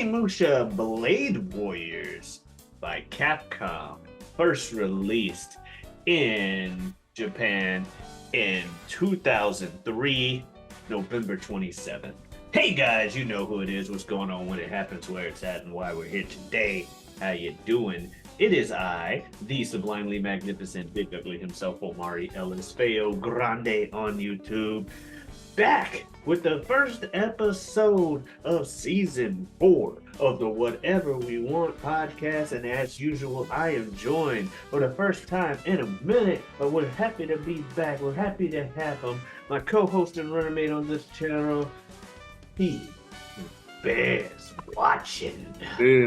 Onimusha Blade Warriors by Capcom, first released in Japan in 2003, November 27th. Hey guys, you know who it is, what's going on, when it happens, where it's at, and why we're here today. How you doing? It is I, the sublimely magnificent Big Ugly himself, Omari Ellis Feo Grande on YouTube, back with the first episode of season 4 of the Whatever We Want podcast. And as usual, I am joined for the first time in a minute, but we're happy to be back. We're happy to have him, my co-host and runnermate on this channel. He bears watching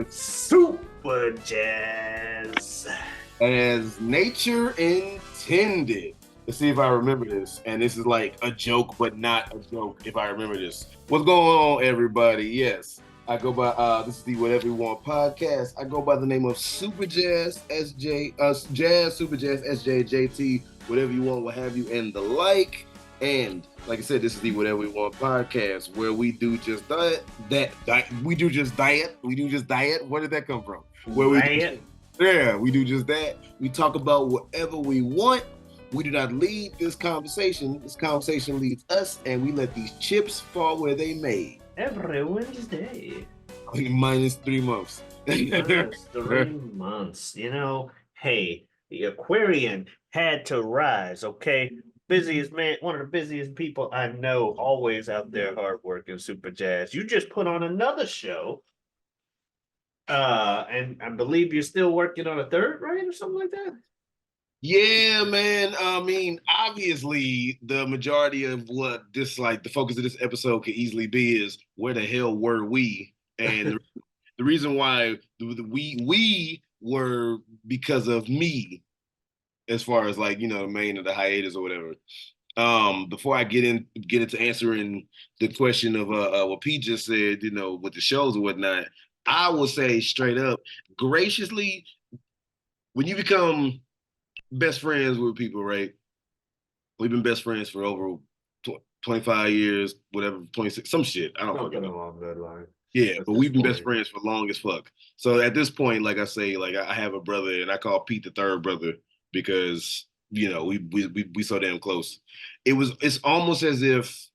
Super Jazz as nature intended. Let's see if I remember this. And this is like a joke, but not a joke if I remember this. What's going on, everybody? Yes, I go by, this is the Whatever We Want podcast. I go by the name of Super Jazz, Jazz, Super Jazz, SJ, JT, whatever you want, what have you, and the like. And like I said, this is the Whatever We Want podcast, where we do just diet. We do just diet. Where did that come from? Where we do just that. We talk about whatever we want. We do not lead this conversation. This conversation leads us, and we let these chips fall where they may. Every Wednesday. Minus 3 months. Minus 3 months. You know, hey, the Aquarian had to rise, okay? Busiest man, one of the busiest people I know, always out there hard working, Super Jazz. You just put on another show. And I believe you're still working on a third, right? Or something like that? Yeah, man. I mean, obviously, the majority of what this, like, the focus of this episode could easily be is where the hell were we? And the reason why we were because of me, as far as like, you know, the main of the hiatus or whatever. Before I get into answering the question of what Pete just said, you know, with the shows and whatnot, I will say straight up, graciously, when you become best friends with people, right? We've been best friends for over 25 years, whatever, 26, some shit. I don't fucking know. Along that line. Yeah, but we've been best friends for long as fuck. So at this point, like I say, like I have a brother, and I call Pete the third brother because, you know, we so damn close. It's almost as if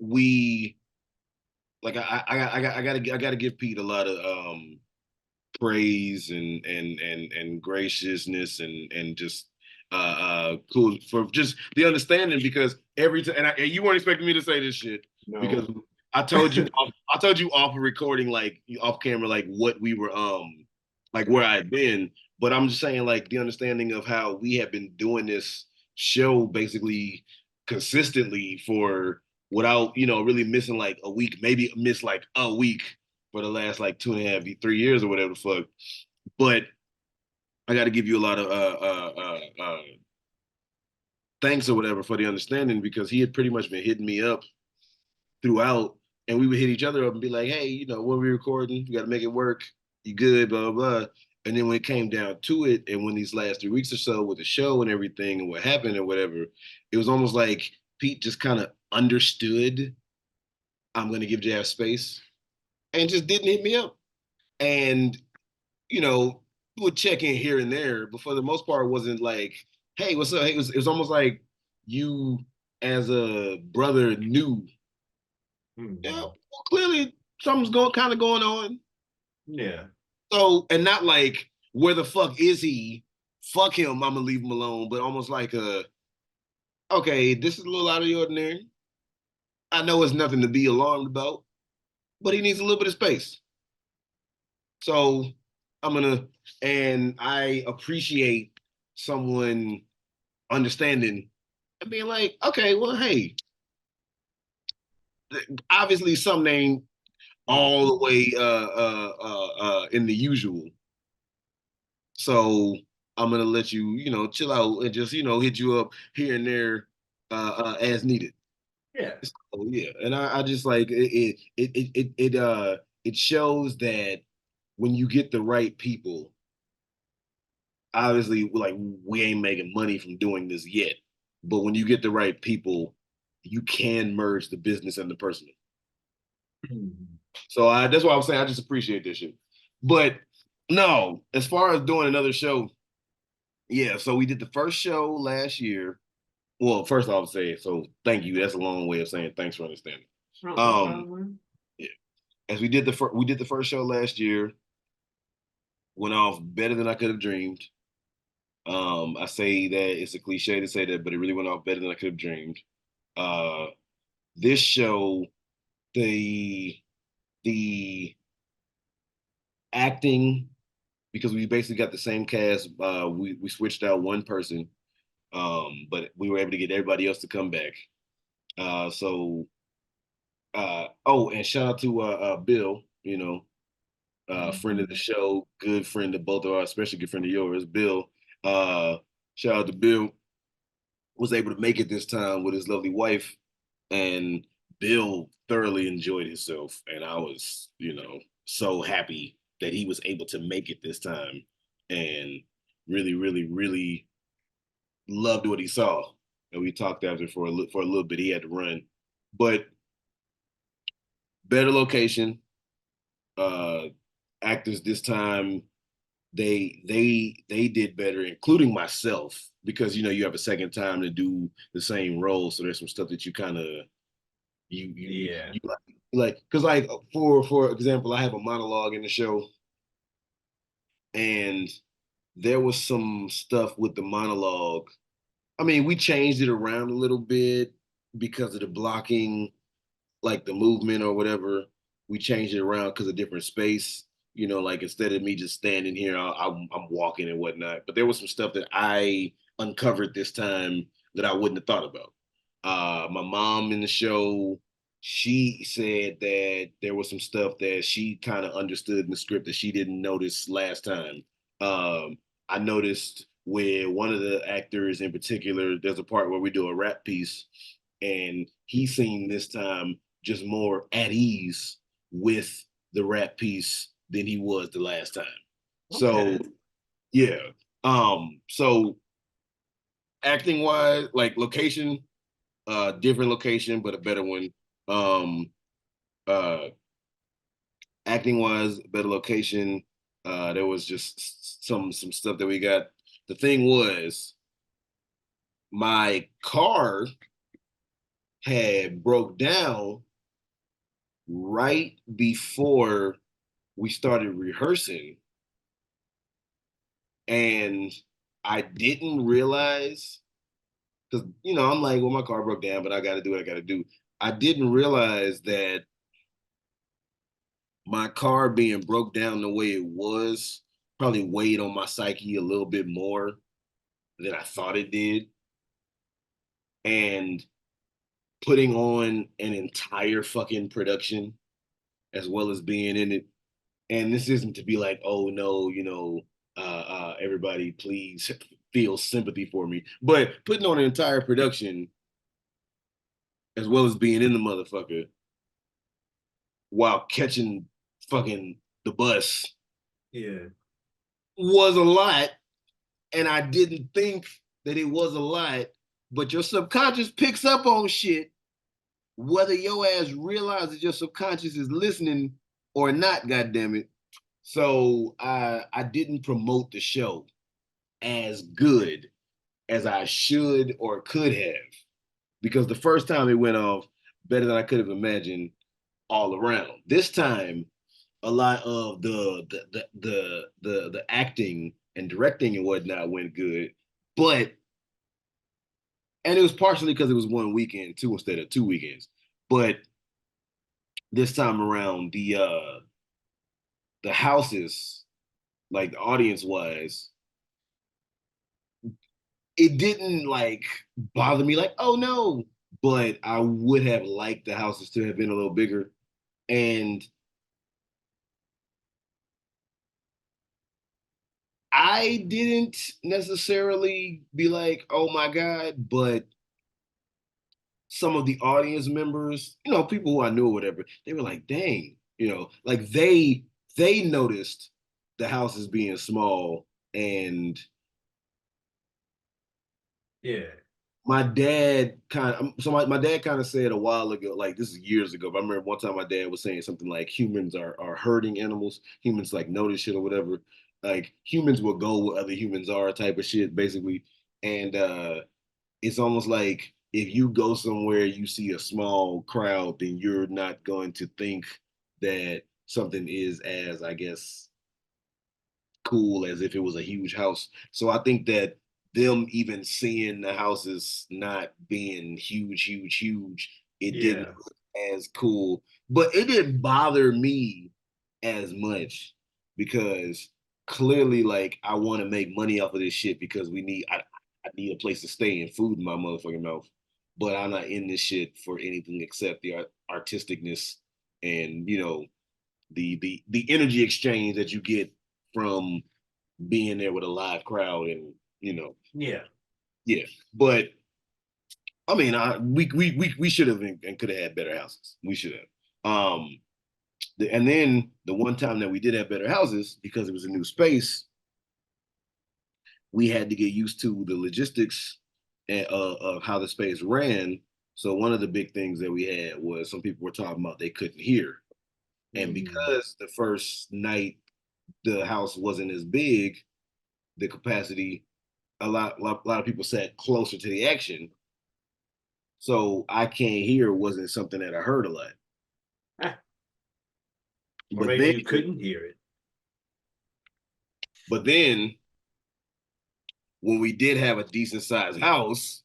we, like, I gotta give Pete a lot of praise and graciousness and just cool for just the understanding, because every time, and you weren't expecting me to say this shit. No. Because I told you off of recording, like off camera, like what we were like where I'd been, but I'm just saying, like, the understanding of how we have been doing this show basically consistently for, without, you know, really missing like a week, maybe miss like a week for the last like 2.5, 3 years or whatever the fuck. But I got to give you a lot of thanks or whatever for the understanding, because he had pretty much been hitting me up throughout, and we would hit each other up and be like, hey, you know, when we recording, we got to make it work. You good, blah, blah, blah. And then when it came down to it, and when these last 3 weeks or so with the show and everything and what happened or whatever, it was almost like Pete just kind of understood, I'm going to give Jazz space, and just didn't hit me up. And, you know, would check in here and there, but for the most part, it wasn't like, hey, what's up? Hey, it was almost like you as a brother knew, yeah, well, clearly something's kind of going on. Yeah. So, and not like, where the fuck is he? Fuck him, I'm gonna leave him alone. But almost like, okay, this is a little out of the ordinary. I know it's nothing to be alarmed about, but he needs a little bit of space. So and I appreciate someone understanding and being like, okay, well, hey, obviously something ain't all the way in the usual. So I'm gonna let you, you know, chill out and just, you know, hit you up here and there as needed. Yeah. So, yeah, and I just like it shows that when you get the right people, obviously, like, we ain't making money from doing this yet, but when you get the right people, you can merge the business and the personal. So that's why I'm saying I just appreciate this shit. But no, as far as doing another show, yeah. So we did the first show last year. Well, first I'll say so. Thank you. That's a long way of saying thanks for understanding. No, no Um, problem. yeah. As we did the first show last year. Went off better than I could have dreamed. I say that it's a cliche to say that, but it really went off better than I could have dreamed. Uh, this show, the the acting, because we basically got the same cast. We switched out one person, but we were able to get everybody else to come back. So oh, and shout out to Bill, friend of the Mhm. show, good friend of both of our, especially good friend of yours, Bill. Uh, Shout out to Bill, was able to make it this time with his lovely wife, and Bill thoroughly enjoyed himself, and I was, so happy that he was able to make it this time, and really, really, really loved what he saw. And we talked after for a little bit. He had to run, but better location. Uh, Actors this time, they did better, including myself, because you have a second time to do the same role. So there's some stuff that you kind of Yeah. you like because like for example, I have a monologue in the show, and there was some stuff with the monologue. I mean, we changed it around a little bit because of the blocking, like the movement or whatever. We changed it around because of different space. Like instead of me just standing here, I'm walking and whatnot. But there was some stuff that I uncovered this time that I wouldn't have thought about. My mom in the show, she said that there was some stuff that she kind of understood in the script that she didn't notice last time. I noticed where one of the actors in particular, there's a part where we do a rap piece, and he seemed this time just more at ease with the rap piece than he was the last time. So Okay. yeah. So acting wise, like location, different location, but a better one. Um, uh, Acting wise, better location. There was just some stuff that we got. The thing was, my car had broke down right before we started rehearsing, and I didn't realize, because I'm like, well, my car broke down, but I got to do what I got to do. I didn't realize that my car being broke down the way it was probably weighed on my psyche a little bit more than I thought it did. And putting on an entire fucking production as well as being in it. And this isn't to be like, oh no, everybody please feel sympathy for me. But putting on an entire production as well as being in the motherfucker while catching fucking the bus Yeah. was a lot. And I didn't think that it was a lot, but your subconscious picks up on shit, whether your ass realizes your subconscious is listening or not, goddamn it. So I didn't promote the show as good as I should or could have, because the first time it went off better than I could have imagined all around. This time, a lot of the acting and directing and whatnot went good, but and it was partially because it was one weekend too instead of 2 weekends. But this time around, the houses, like the audience wise, it didn't like bother me like, oh no, but I would have liked the houses to have been a little bigger. And I didn't necessarily be like, oh my God, but some of the audience members, people who I knew or whatever, they were like, dang, like they noticed the houses being small, and Yeah. my dad kind of so my dad kind of said a while ago, like this is years ago, but I remember one time my dad was saying something like humans are hurting animals, humans like notice shit or whatever. Like humans will go where other humans are type of shit, basically. And it's almost like if you go somewhere you see a small crowd, then you're not going to think that something is as, I guess, cool as if it was a huge house. So I think that them even seeing the houses not being huge, huge, huge, it didn't Yeah. look as cool. But it didn't bother me as much because clearly, like, I want to make money off of this shit because I need a place to stay and food in my motherfucking mouth. But I'm not in this shit for anything except the artisticness and the energy exchange that you get from being there with a live crowd and Yeah. yeah. But I mean, we should have and could have had better houses. We should have. And then the one time that we did have better houses because it was a new space, we had to get used to the logistics of how the space ran. So one of the big things that we had was some people were talking about they couldn't hear, and Mm. because the first night the house wasn't as big, the capacity, a lot of people sat closer to the action. So I can't hear wasn't something that I heard a lot. Ah, or But maybe then you couldn't hear it. but then when we did have a decent sized house,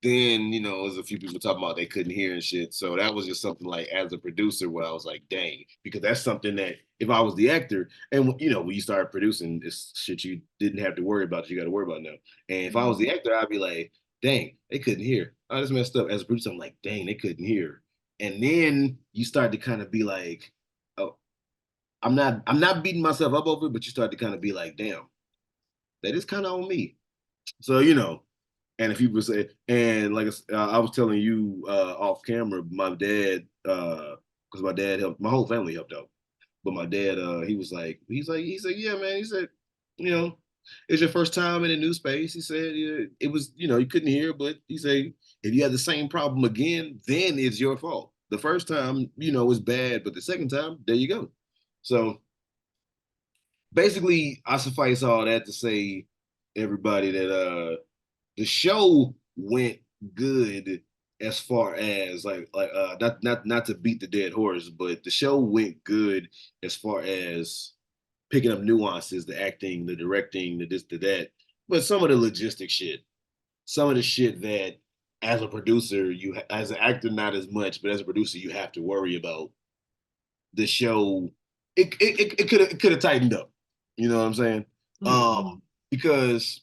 then there's a few people talking about they couldn't hear and shit. So that was just something like as a producer where I was like, dang, because that's something that if I was the actor and when you started producing, it's shit you didn't have to worry about, you got to worry about now. And if I was the actor, I'd be like, dang, they couldn't hear. I just messed up. As a producer, I'm like, dang, they couldn't hear. And then you start to kind of be like, oh, I'm not beating myself up over it, but you start to kind of be like, damn, that is kind of on me. So and if people say, and like I was telling you off camera, my dad, because my dad helped, my whole family helped out, but my dad, he said, yeah, man, he said, you know, it's your first time in a new space. He said it was, you couldn't hear, but he said if you have the same problem again, then it's your fault. The first time, was bad, but the second time, there you go. So basically, I suffice all that to say, everybody, that the show went good as far as not to beat the dead horse, but the show went good as far as picking up nuances, the acting, the directing, the this, the that. But some of the logistic shit, some of the shit that as a producer, as an actor, not as much, but as a producer, you have to worry about the show. It could have tightened up. You know what I'm saying? Mm. Because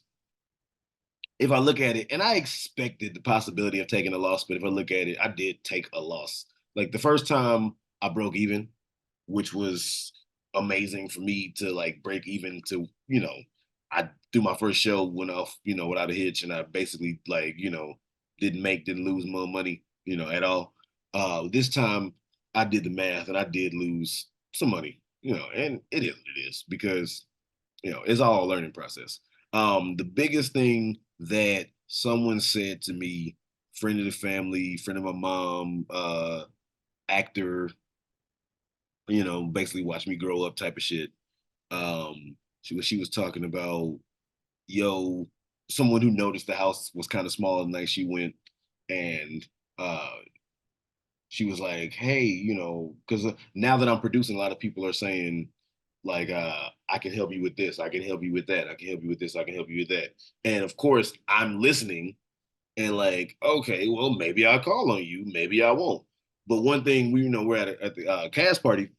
if I look at it, and I expected the possibility of taking a loss, but if I look at it, I did take a loss. Like the first time I broke even, which was amazing for me to like break even to, I through my first show went off, without a hitch, and I basically like, didn't lose more money, at all. This time I did the math and I did lose some money, and it is what it is because it's all a learning process. The biggest thing that someone said to me, friend of the family, friend of my mom, actor, basically watch me grow up type of shit. She was talking about, yo, someone who noticed the house was kind of small and night. She went and uh she was like, hey, because now that I'm producing, a lot of people are saying, like, I can help you with this, I can help you with that, I can help you with this, I can help you with that. And of course, I'm listening and like, okay, well, maybe I'll call on you, maybe I won't. But one thing we're at the cast party,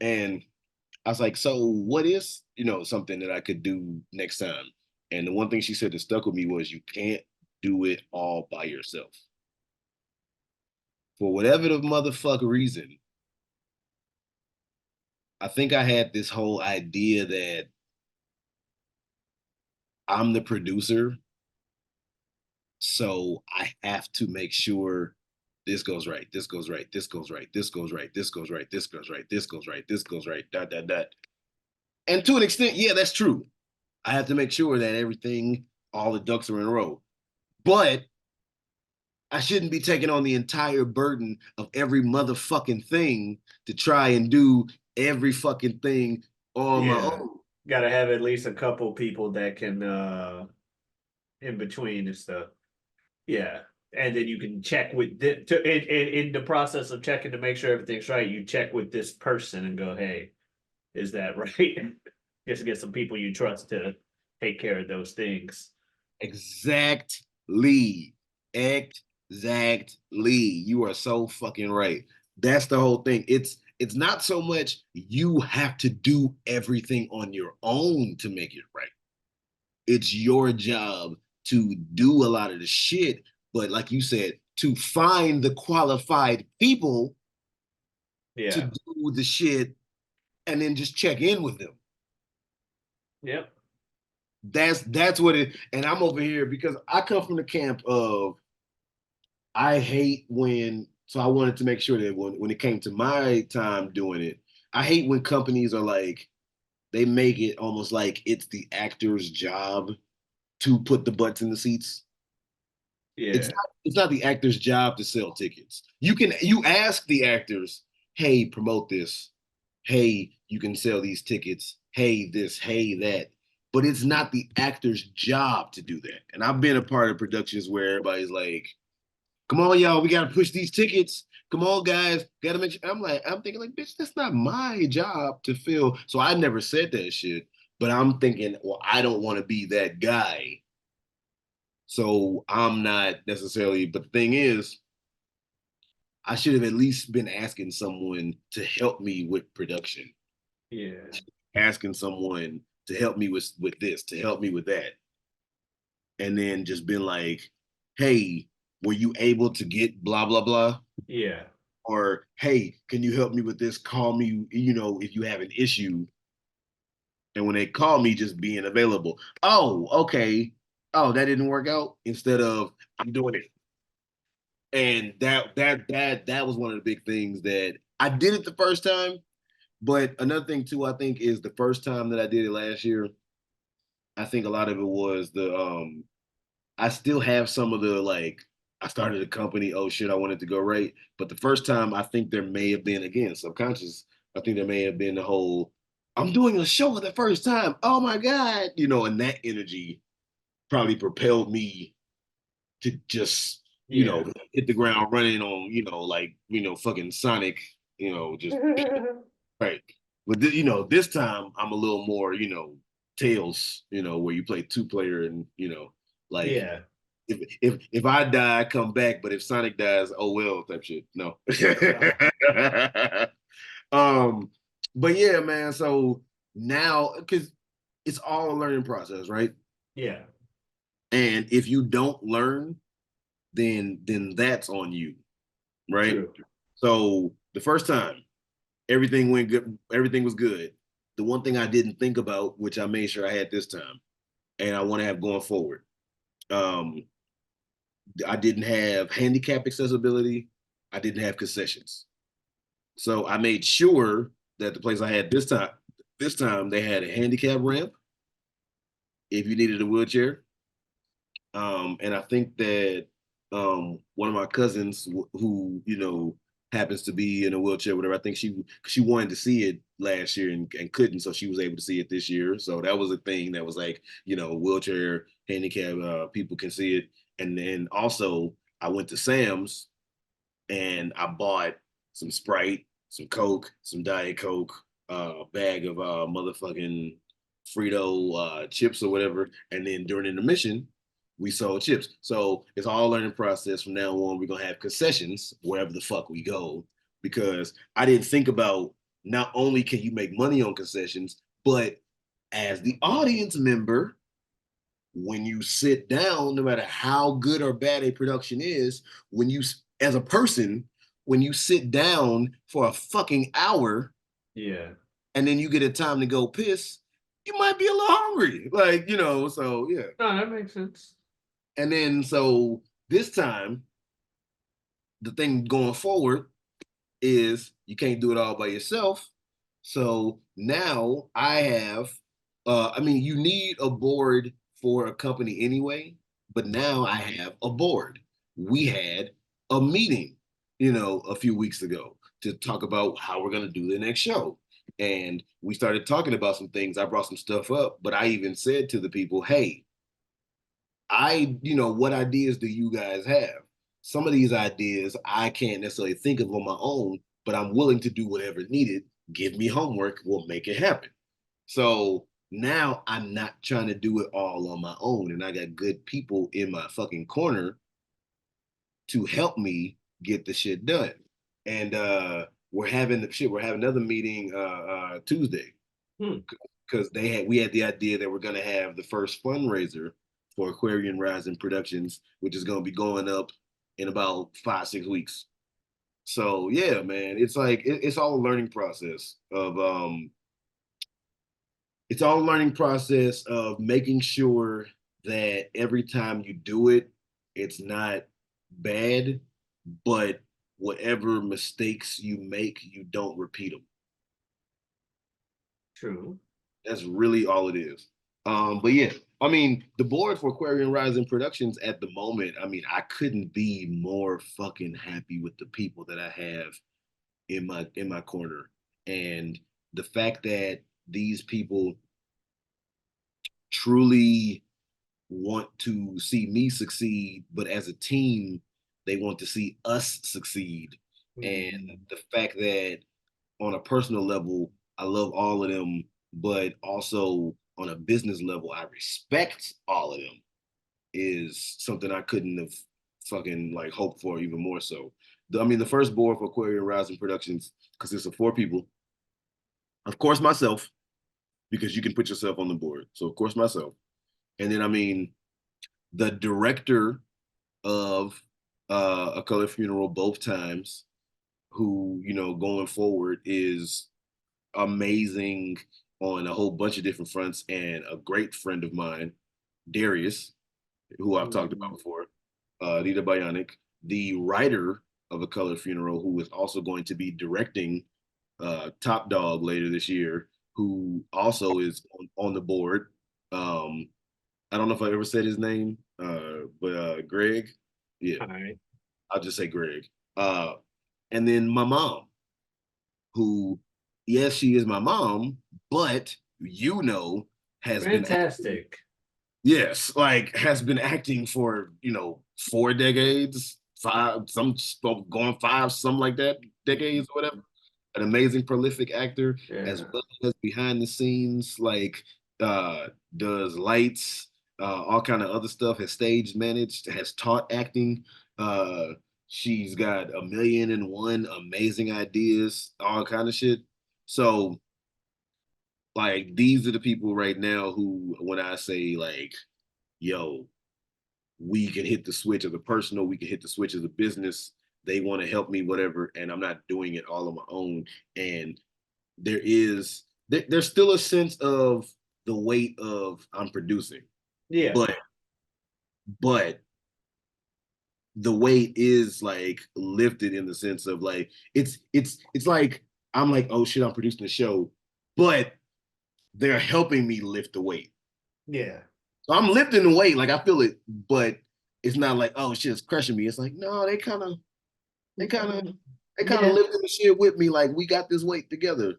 and I was like, so what is, something that I could do next time? And the one thing she said that stuck with me was you can't do it all by yourself. For whatever the motherfucker reason, I think I had this whole idea that I'm the producer, so I have to make sure this goes right, this goes right, this goes right, this goes right, this goes right, this goes right, this goes right, this goes right, dot dot dot. And to an extent, yeah, that's true. I have to make sure that everything, all the ducks are in a row. but I shouldn't be taking on the entire burden of every motherfucking thing to try and do every fucking thing on my Yeah. own. Gotta have at least a couple people that can in between and stuff. Yeah. And then you can check with in the process of checking to make sure everything's right, you check with this person and go, hey, is that right? Just get some people you trust to take care of those things. Exactly. Exactly. You are so fucking right. That's the whole thing. It's not so much you have to do everything on your own to make it right. It's your job to do a lot of the shit, but like you said, to find the qualified people to Yeah. do the shit and then just check in with them. Yep. That's what it. And I'm over here because I come from the camp of I hate when. So I wanted to make sure that when it came to my time doing it, I hate when companies are like they make it almost like it's the actor's job to put the butts in the seats. It's Yeah. not it's not the actor's job to sell tickets. You ask the actors, hey, promote this. Hey, you can sell these tickets. Hey, this, hey, that. But it's not the actor's job to do that. And I've been a part of productions where everybody's like, come on, y'all, we gotta push these tickets. Come on, guys, gotta make sure. I'm thinking like, bitch, that's not my job to fill. So I never said that shit. But I'm thinking, well, I don't want to be that guy. So I'm not necessarily, but the thing is, I should have at least been asking someone to help me with production, Yeah. asking someone to help me with this, to help me with that. And then just been like, hey, were you able to get blah blah blah? Yeah. Or hey, can you help me with this? Call me, you know, if you have an issue. And when they call me, just being available. Oh, okay. Oh, that didn't work out. Instead of I'm doing it. And that was one of the big things that I did it the first time. But another thing too, I think, is the first time that I did it last year. I think a lot of it was the I still have some of the like I started a company, oh shit, I wanted to go right. But the first time I think there may have been again subconscious, I think there may have been the whole I'm doing a show for the first time. Oh my God. You know, and that energy probably propelled me to just, you Yeah. know, hit the ground running on, like, fucking Sonic, just right. But you know, this time I'm a little more, Tails, where you play two player and like Yeah. if I die, I come back, but if Sonic dies, oh well, type shit. No. um, but yeah, man. So now, because it's all a learning process, right? Yeah. And if you don't learn, then that's on you, right? True. So the first time, everything went good, everything was good. The one thing I didn't think about, which I made sure I had this time, and I want to have going forward, um, I didn't have handicap accessibility. I didn't have concessions. So I made sure that the place I had this time they had a handicap ramp if you needed a wheelchair. And I think that one of my cousins who happens to be in a wheelchair, whatever. I think she wanted to see it last year and couldn't, so she was able to see it this year. So that was a thing that was like wheelchair handicap people can see it. And then also I went to Sam's and I bought some Sprite, some Coke, some Diet Coke, a bag of motherfucking Frito chips or whatever. And then during intermission, we sold chips. So it's all learning process. From now on, we're gonna have concessions wherever the fuck we go. Because I didn't think about not only can you make money on concessions, but as the audience member, when you sit down, no matter how good or bad a production is, when you, as a person, when you sit down for a fucking hour Yeah. and then you get a time to go piss, you might be a little hungry. Like, so yeah. No, that makes sense. And then so this time, the thing going forward is you can't do it all by yourself. So now I have, I mean, you need a board for a company anyway, but now I have a board. We had a meeting, a few weeks ago to talk about how we're going to do the next show. And we started talking about some things. I brought some stuff up, but I even said to the people, hey, what ideas do you guys have? Some of these ideas I can't necessarily think of on my own, but I'm willing to do whatever needed. Give me homework, we'll make it happen. So now I'm not trying to do it all on my own. And I got good people in my fucking corner to help me get the shit done. And we're having another meeting Tuesday Hmm. because we had the idea that we're gonna have the first fundraiser for Aquarian Rising Productions, which is gonna be going up in about 5, 6 weeks. So yeah, man, it's like it's all a learning process of it's all a learning process of making sure that every time you do it, it's not bad, but whatever mistakes you make, you don't repeat them. True. That's really all it is. But yeah, I mean, the board for Aquarian Rising Productions at the moment, I mean, I couldn't be more fucking happy with the people that I have in my corner. And the fact that these people truly want to see me succeed, but as a team, they want to see us succeed. And Mm. the fact that on a personal level, I love all of them, but also on a business level, I respect all of them is something I couldn't have fucking like hoped for even more so. I mean, the first board for Aquarian Rising Productions consists of 4 people. Of course, myself, because you can put yourself on the board. So, of course, myself. And then, I mean, the director of A Color Funeral both times, who, going forward is amazing on a whole bunch of different fronts, and a great friend of mine, Darius, who I've talked about Mm. before, Nita Bionic, the writer of A Color Funeral, who is also going to be directing Top Dog later this year, who also is on the board. Um, I don't know if I ever said his name, but Greg. Yeah, All right. I'll just say Greg. Uh, and then my mom, who, yes, she is my mom, but has been Fantastic. yes, like has been acting for 4 decades, five, some going five, something like that, decades or whatever. An amazing, prolific actor, as Yeah. well as behind the scenes, like uh, does lights, all kind of other stuff. Has stage managed, has taught acting. Uh, she's got a million and one amazing ideas, all kind of shit. So like these are the people right now who, when I say like, yo, we can hit the switch of the personal, we can hit the switch of the business. They want to help me, whatever, and I'm not doing it all on my own. And there's still a sense of the weight of I'm producing, Yeah. but the weight is like lifted in the sense of like it's like I'm like, oh shit, I'm producing the show, but they're helping me lift the weight. Yeah. So I'm lifting the weight, like I feel it, but it's not like, oh shit, it's crushing me. It's like, no, they kind of they kind of Yeah. lifted the shit with me. Like we got this weight together.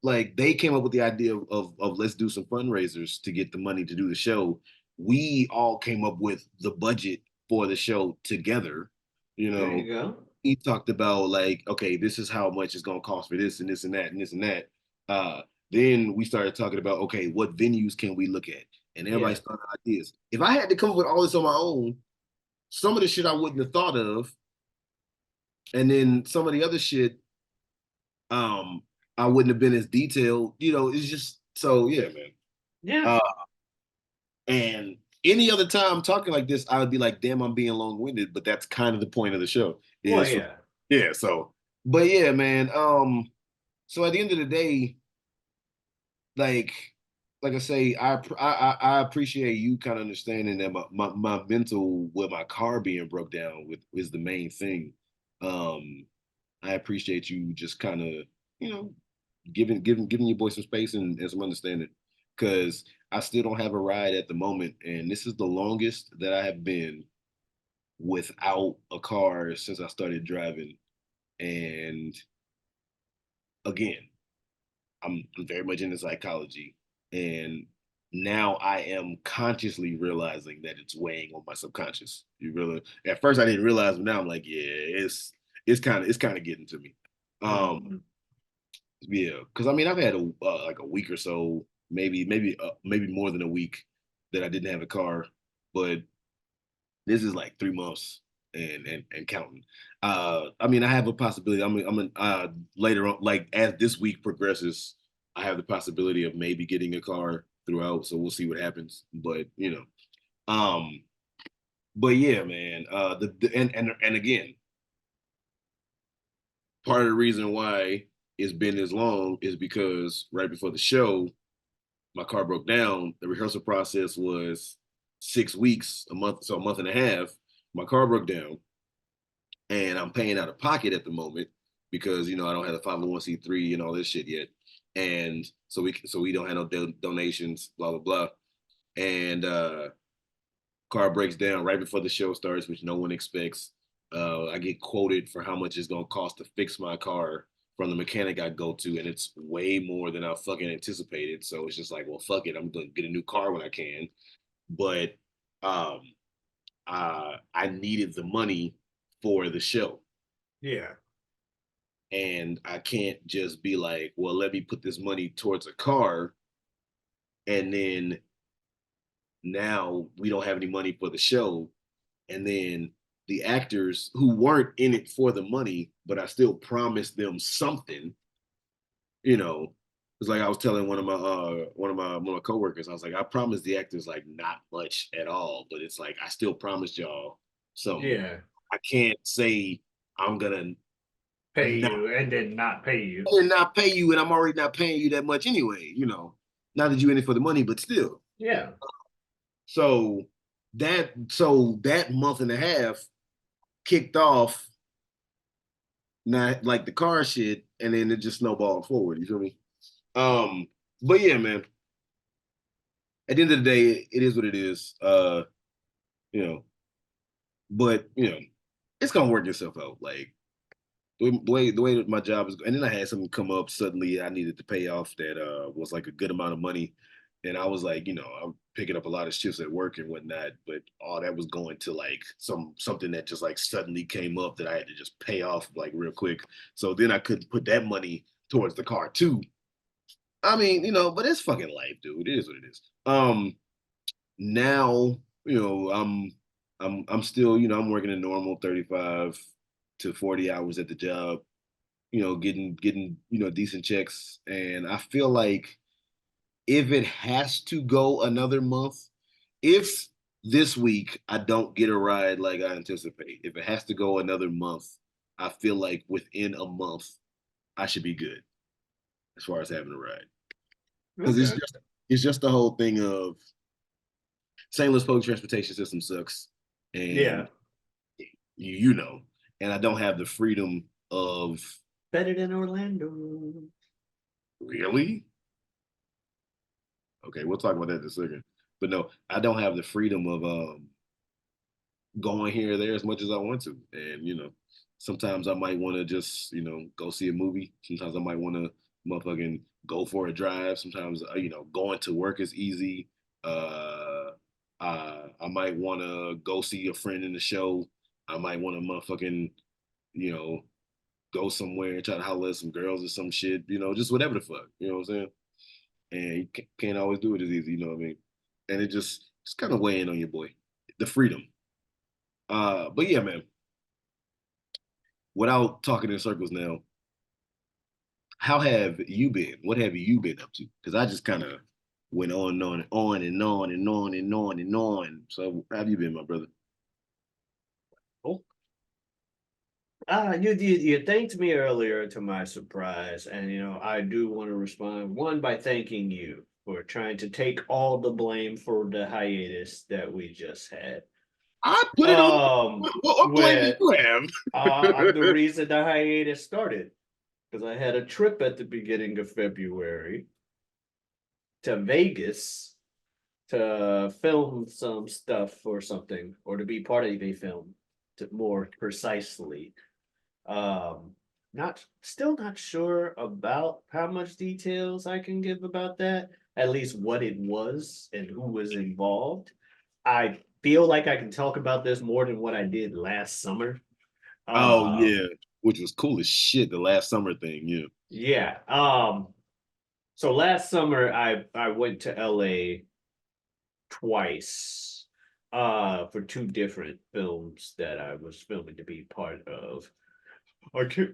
Like they came up with the idea of let's do some fundraisers to get the money to do the show. We all came up with the budget for the show together. You There know, you go. he talked about like, okay, this is how much it's gonna cost for this and this and that and this and that. Uh, then we started talking about, okay, what venues can we look at? And everybody Yeah. started ideas. If I had to come up with all this on my own, some of the shit I wouldn't have thought of, and then some of the other shit, um, I wouldn't have been as detailed. It's just so yeah, man. Yeah. Uh, and any other time talking like this, I would be like, damn, I'm being long winded, but that's kind of the point of the show Well, is for yeah. yeah. So, but yeah, man. So at the end of the day, like like I say, I appreciate you kind of understanding that my mental with my car being broke down with is the main thing. Um, I appreciate you just kind of, you know, giving your boy some space and some understanding. because I still don't have a ride at the moment, and this is the longest that I have been without a car since I started driving. And again, I'm very much into psychology, and now I am consciously realizing that it's weighing on my subconscious. You really, at first I didn't realize, but now I'm like, yeah, it's kind of getting to me. Mm. Yeah, because I mean I've had a like a week or so, maybe more than a week that I didn't have a car, but this is like 3 months and counting. I mean, I have a possibility. Later on, like as this week progresses, I have the possibility of maybe getting a car throughout. So we'll see what happens. But um, but yeah, man. And again, part of the reason why it's been as long is because right before the show, my car broke down. The rehearsal process was 6 weeks, a month, so a month and a half. My car broke down and I'm paying out of pocket at the moment because I don't have the 501(c)(3) and all this shit yet, and so we don't have no donations, blah blah blah, and car breaks down right before the show starts, which no one expects. I get quoted for how much it's gonna cost to fix my car from the mechanic I go to, and it's way more than I fucking anticipated. So it's just like, well, fuck it, I'm gonna get a new car when I can. But um, I needed the money for the show. Yeah. And I can't just be like, well, let me put this money towards a car, and then now we don't have any money for the show, and then the actors who weren't in it for the money, but I still promised them something, you know. It's like I was telling one of my coworkers, I was like, I promised the actors like not much at all, but it's like I still promised y'all some. Yeah. I can't say I'm gonna Pay not you and then not pay you. and not pay you, and I'm already not paying you that much anyway. Not that you in it for the money, but still. Yeah. So that month and a half kicked off not like the car shit, and then it just snowballed forward. You feel me? But yeah, man. At the end of the day, it is what it is. You know, but it's gonna work itself out. Like the way that my job is, and then I had something come up suddenly. I needed to pay off that was like a good amount of money, and I was like, I'm picking up a lot of shifts at work and whatnot, but all that was going to like something that just like suddenly came up that I had to just pay off like real quick. So then I couldn't put that money towards the car too. I mean, but it's fucking life, dude. It is what it is. Now, I'm still, I'm working a normal 35 to 40 hours at the job, getting decent checks. And I feel like if it has to go another month, if this week I don't get a ride like I anticipate, if it has to go another month, I feel like within a month I should be good as far as having a ride. Because it's Okay. just it's just the whole thing of St. Louis public transportation system sucks, and Yeah. you know, and I don't have the freedom of Better than Orlando. really. Okay, we'll talk about that in a second. But no, I don't have the freedom of going here or there as much as I want to, and sometimes I might want to just go see a movie. Sometimes I might want to motherfucking go for a drive. Sometimes going to work is easy. Uh, I might want to go see a friend in the show. I might want to motherfucking you know go somewhere and try to holler at some girls or some shit. Just whatever the fuck. You know what I'm saying? And you can't always do it as easy. You know what I mean? And it's kind of weighing on your boy, the freedom. But yeah, man. Without talking in circles now, how have you been? What have you been up to? Because I just kind of went on and on and on and on and on and on. So how have you been, my brother? Oh. You thanked me earlier to my surprise, and I do want to respond one by thanking you for trying to take all the blame for the hiatus that we just had. I put it on. What blame do Where you have? I'm the reason the hiatus started because I had a trip at the beginning of February to Vegas to film some stuff or something, or to be part of a film, to more precisely. Um, not still not sure about how much details I can give about that, at least what it was and who was involved. I feel like I can talk about this more than what I did last summer. Oh Um, yeah, which was cool as shit. The last summer thing, yeah. yeah. So last summer I went to LA twice for two different films that I was filming to be part of. Or two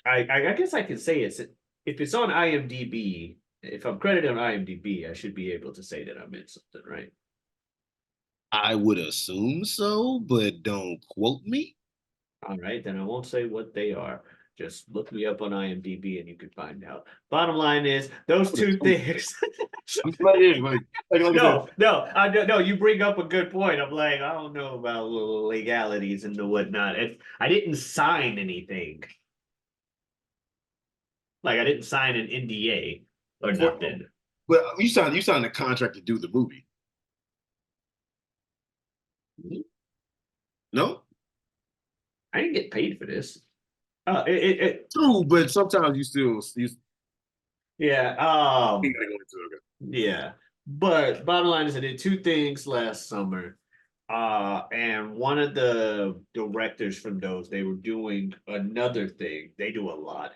I guess I can say it's if it's on IMDb, if I'm credited on IMDb, I should be able to say that I'm in something, right? I would assume so, but don't quote me. All right, then I won't say what they are. Just look me up on IMDb and you can find out. Bottom line is those I would two assume. things. I'm just like, yeah, like I said, No. You bring up a good point. I'm like, I don't know about legalities and the whatnot. I didn't sign anything. Like I didn't sign an NDA or for, nothing. but you signed a contract to do the movie. No, I didn't get paid for this. It true, but sometimes you yeah. gotta go into it. Yeah. But bottom line is I did two things last summer. And one of the directors from those, they were doing another thing. They do a lot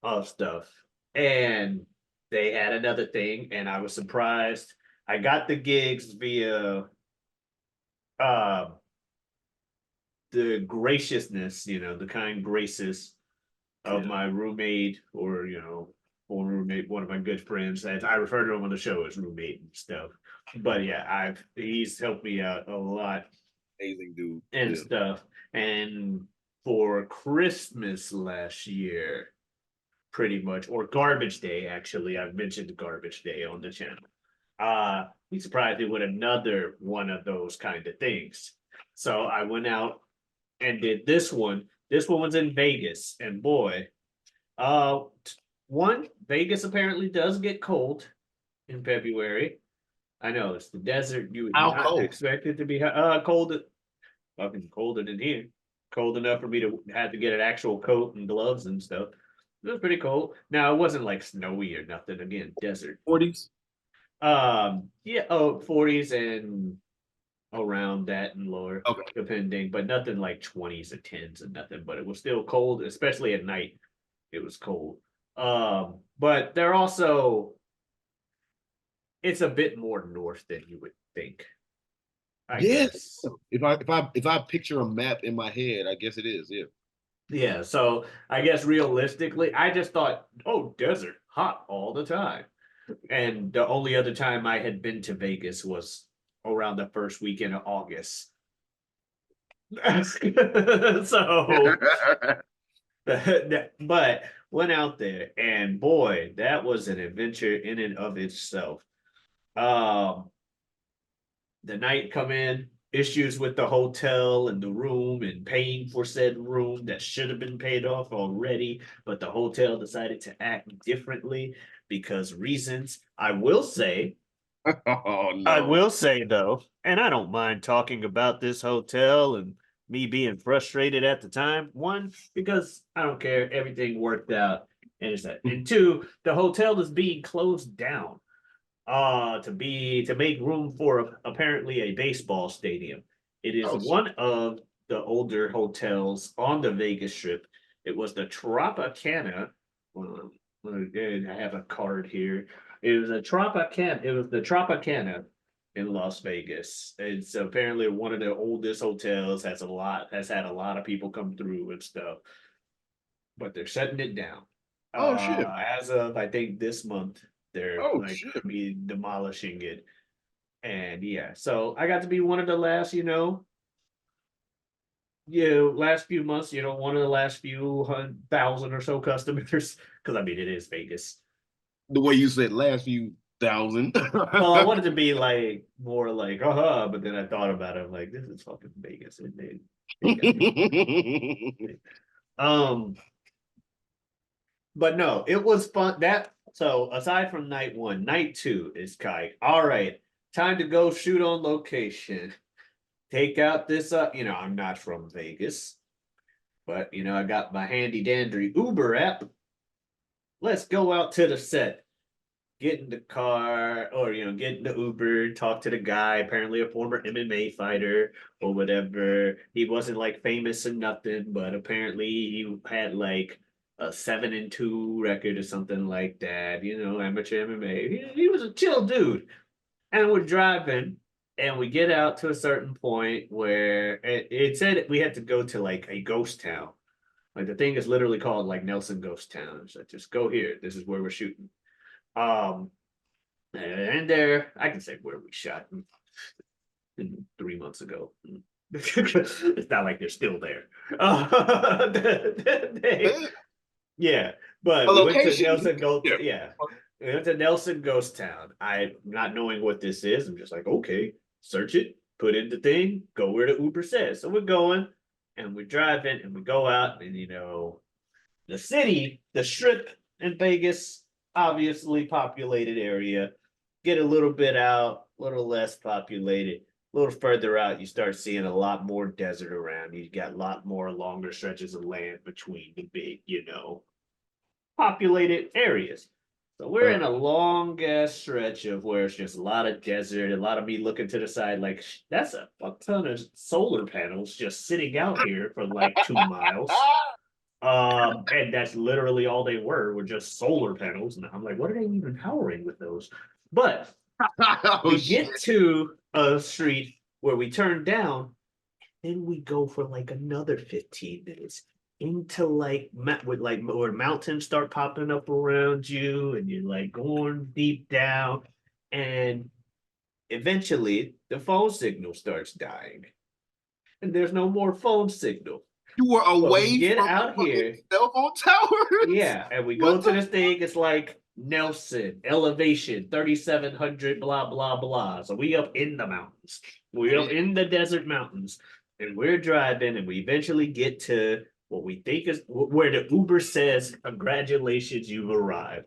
of stuff. And they had another thing, and I was surprised. I got the gigs via uh the graciousness, the kind graces of Yeah. my roommate or former roommate, one of my good friends. That I refer to him on the show as roommate and stuff. But yeah, he's helped me out a lot Amazing dude. and Yeah. stuff. And for Christmas last year, pretty much, or Garbage Day, actually, I've mentioned Garbage Day on the channel. He surprised me with another one of those kind of things. So I went out and did this one. This one was in Vegas, and boy, uh, one, Vegas apparently does get cold in February. I know it's the desert. You would How not cold? expect it to be cold, fucking colder than here. Cold enough for me to have to get an actual coat and gloves and stuff. It was pretty cold. Now it wasn't like snowy or nothing. Again, desert. 40s? Yeah, oh, 40s and around that and lower, Okay. depending, but nothing like 20s or 10s and nothing. But it was still cold, especially at night. It was cold. But they're also it's a bit more north than you would think, I Yes. guess. If I picture a map in my head, I guess it is. Yeah. Yeah, so I guess realistically, I just thought, oh, desert, hot all the time. And the only other time I had been to Vegas was around the first weekend of August. So, but went out there, and boy, that was an adventure in and of itself. Um, the night come in, issues with the hotel and the room and paying for said room that should have been paid off already, but the hotel decided to act differently because reasons. Oh I no. will say though, and I don't mind talking about this hotel and me being frustrated at the time. One, because I don't care, everything worked out. And it's that. And two, the hotel is being closed down to make room for apparently a baseball stadium. It is Oh one of the older hotels on the Vegas Strip. It was the Tropicana. I have a card here. It was a Tropicana. It was the Tropicana in Las Vegas. It's apparently one of the oldest hotels. Has had a lot of people come through and stuff. But they're shutting it down. oh shit. As of I think this month, they're Oh like shit. be demolishing it. And yeah, so I got to be one of the last, last few months, one of the last few 1,000 or so customers. Because I mean, it is Vegas. The way you said last few thousand. Well, I wanted to be like more like, but then I thought about it. I'm like, this is fucking Vegas. And they got um, but no, it was fun. That So aside from night one, night two is like, all right, time to go shoot on location. Take out this, I'm not from Vegas, but I got my handy dandy Uber app. Let's go out to the set. Get in the car or get in the Uber, talk to the guy, apparently a former MMA fighter or whatever. He wasn't like famous or nothing, but apparently he had like a 7-2 record or something like that, amateur MMA. He was a chill dude. And we're driving and we get out to a certain point where it said we had to go to like a ghost town. Like the thing is literally called like Nelson Ghost Town. It's like just go here. This is where we're shooting. Um, and there, I can say where we shot 3 months ago. It's not like they're still there. Yeah, A but we went to location. Nelson Ghost. Yeah. Yeah, we went to Nelson Ghost Town. I not knowing what this is, I'm just like, okay, search it, put in the thing, go where the Uber says. So we're going and we're driving and we go out and the city, the strip in Vegas, obviously populated area. Get a little bit out, a little less populated. A little further out, you start seeing a lot more desert around. You got a lot more longer stretches of land between the big, populated areas. So we're in a long ass stretch of where it's just a lot of desert, a lot of me looking to the side, like that's a fuck ton of solar panels just sitting out here for like 2 miles. And that's literally all they were just solar panels. And I'm like, what are they even powering with those? But Oh, we shit. get to a street where we turn down, then we go for like another 15 minutes into like with like where mountains start popping up around you, and you're like going deep down, and eventually the phone signal starts dying, and there's no more phone signal. You were But we away get from out the here, cell phone towers. yeah, and we go to this thing. It's like Nelson elevation 3,700, blah blah blah. So we up in the mountains. We up in the desert mountains, and we're driving, and we eventually get to what we think is where the Uber says, "Congratulations, you've arrived."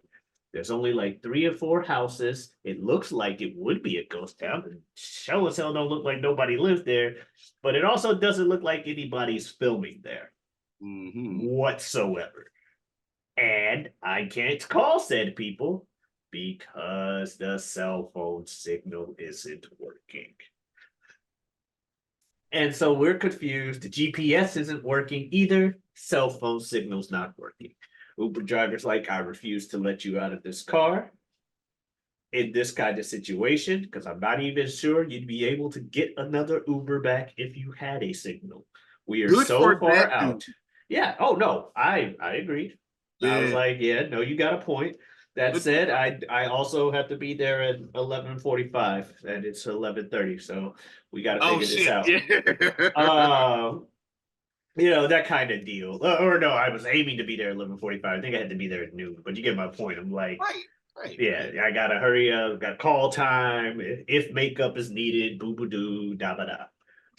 There's only like 3 or 4 houses. It looks like it would be a ghost town. Show as hell don't look like nobody lives there, but it also doesn't look like anybody's filming there whatsoever. And I can't call said people because the cell phone signal isn't working. And so we're confused. The GPS isn't working either. Cell phone signal's not working. Uber driver's like, I refuse to let you out of this car in this kind of situation because I'm not even sure you'd be able to get another Uber back if you had a signal. We are Good so far that, out. dude. Yeah. Oh no, I agreed. I was like, yeah, no, you got a point. That said, I also have to be there at 11:45 and it's 11:30, so we got to figure this out. That kind of deal. Or no, I was aiming to be there at 11:45. I think I had to be there at noon, but you get my point. I'm like, right. Yeah, I gotta hurry up. Got call time. If makeup is needed, boo boo doo, da da da.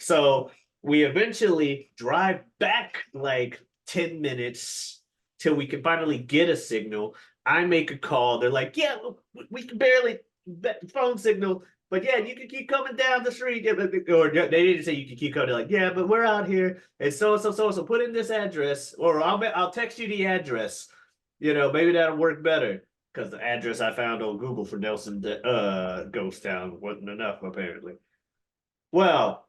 So we eventually drive back like 10 minutes till we can finally get a signal. I make a call. They're like, yeah, we can barely phone signal, but yeah, you can keep coming down the street. Or they didn't say you can keep coming. They're like, yeah, but we're out here, and so. Put in this address, or I'll text you the address. Maybe that'll work better because the address I found on Google for Nelson Ghost Town wasn't enough apparently. Well,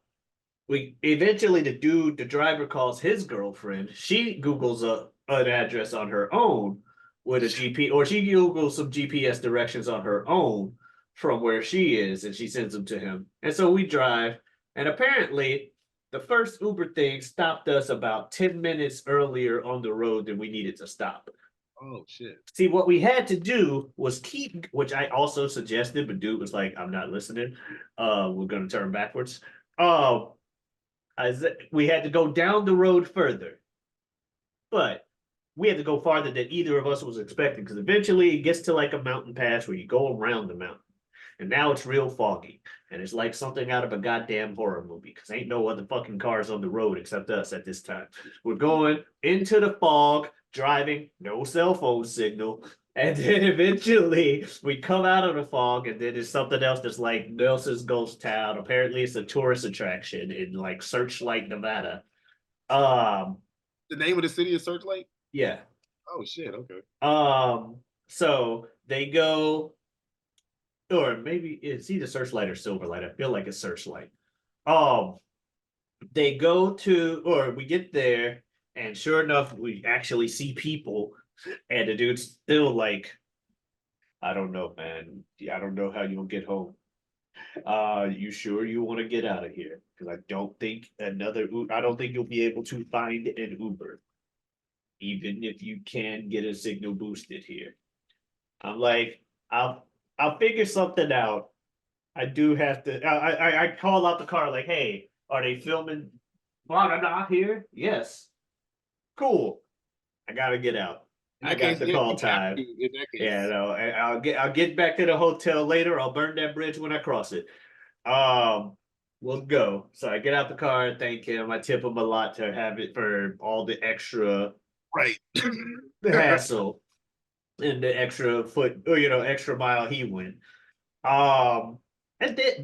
we eventually the driver calls his girlfriend. She Googles an address on her own with a GP, or she Googles some GPS directions on her own from where she is, and she sends them to him. And so we drive, and apparently the first Uber thing stopped us about 10 minutes earlier on the road than we needed to stop. Oh shit. See, what we had to do was keep, which I also suggested, but dude was like, I'm not listening. We're gonna turn backwards. We had to go down the road further, but we had to go farther than either of us was expecting because eventually it gets to like a mountain pass where you go around the mountain. And now it's real foggy. And it's like something out of a goddamn horror movie because ain't no other fucking cars on the road except us at this time. We're going into the fog, driving, no cell phone signal. And then eventually we come out of the fog, and then there's something else that's like Nelson's Ghost Town. Apparently, it's a tourist attraction in like Searchlight, Nevada. Um, The name of the city is Searchlight. yeah. Oh shit. Okay. So they go, or maybe it's either Searchlight or Silverlight. I feel like it's Searchlight. Um, they go to, or we get there, and sure enough, we actually see people, and the dude's still like, I don't know, man. I don't know how you'll get home. You sure you want to get out of here? Because I don't think you'll be able to find an Uber, even if you can get a signal boosted here. I'm like, I'll figure something out. I do have to. I call out the car like, hey, are they filming while I'm not here? Yes. Cool. I gotta get out. In I that got case, the yeah, call you have time. to. In that Yeah, case, no, I'll get back to the hotel later. I'll burn that bridge when I cross it. Um, we'll go. So I get out the car, thank him. I tip him a lot to have it for all the extra right. the hassle and the extra foot, or extra mile he went. Um,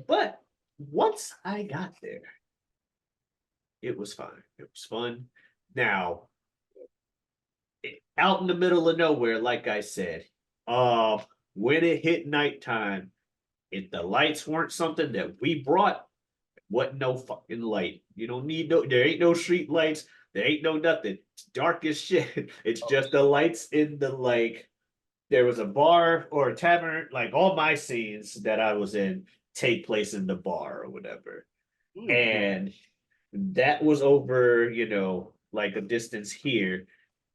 but once I got there, it was fine. It was fun. Now, out in the middle of nowhere, like I said, when it hit nighttime, if the lights weren't something that we brought, wasn't no fucking light. You don't need no, there ain't no street lights. There ain't no nothing. It's dark as shit. It's Oh, just the lights in the there was a bar or a tavern, like all my scenes that I was in take place in the bar or whatever. mm-hmm. And that was over, like a distance here,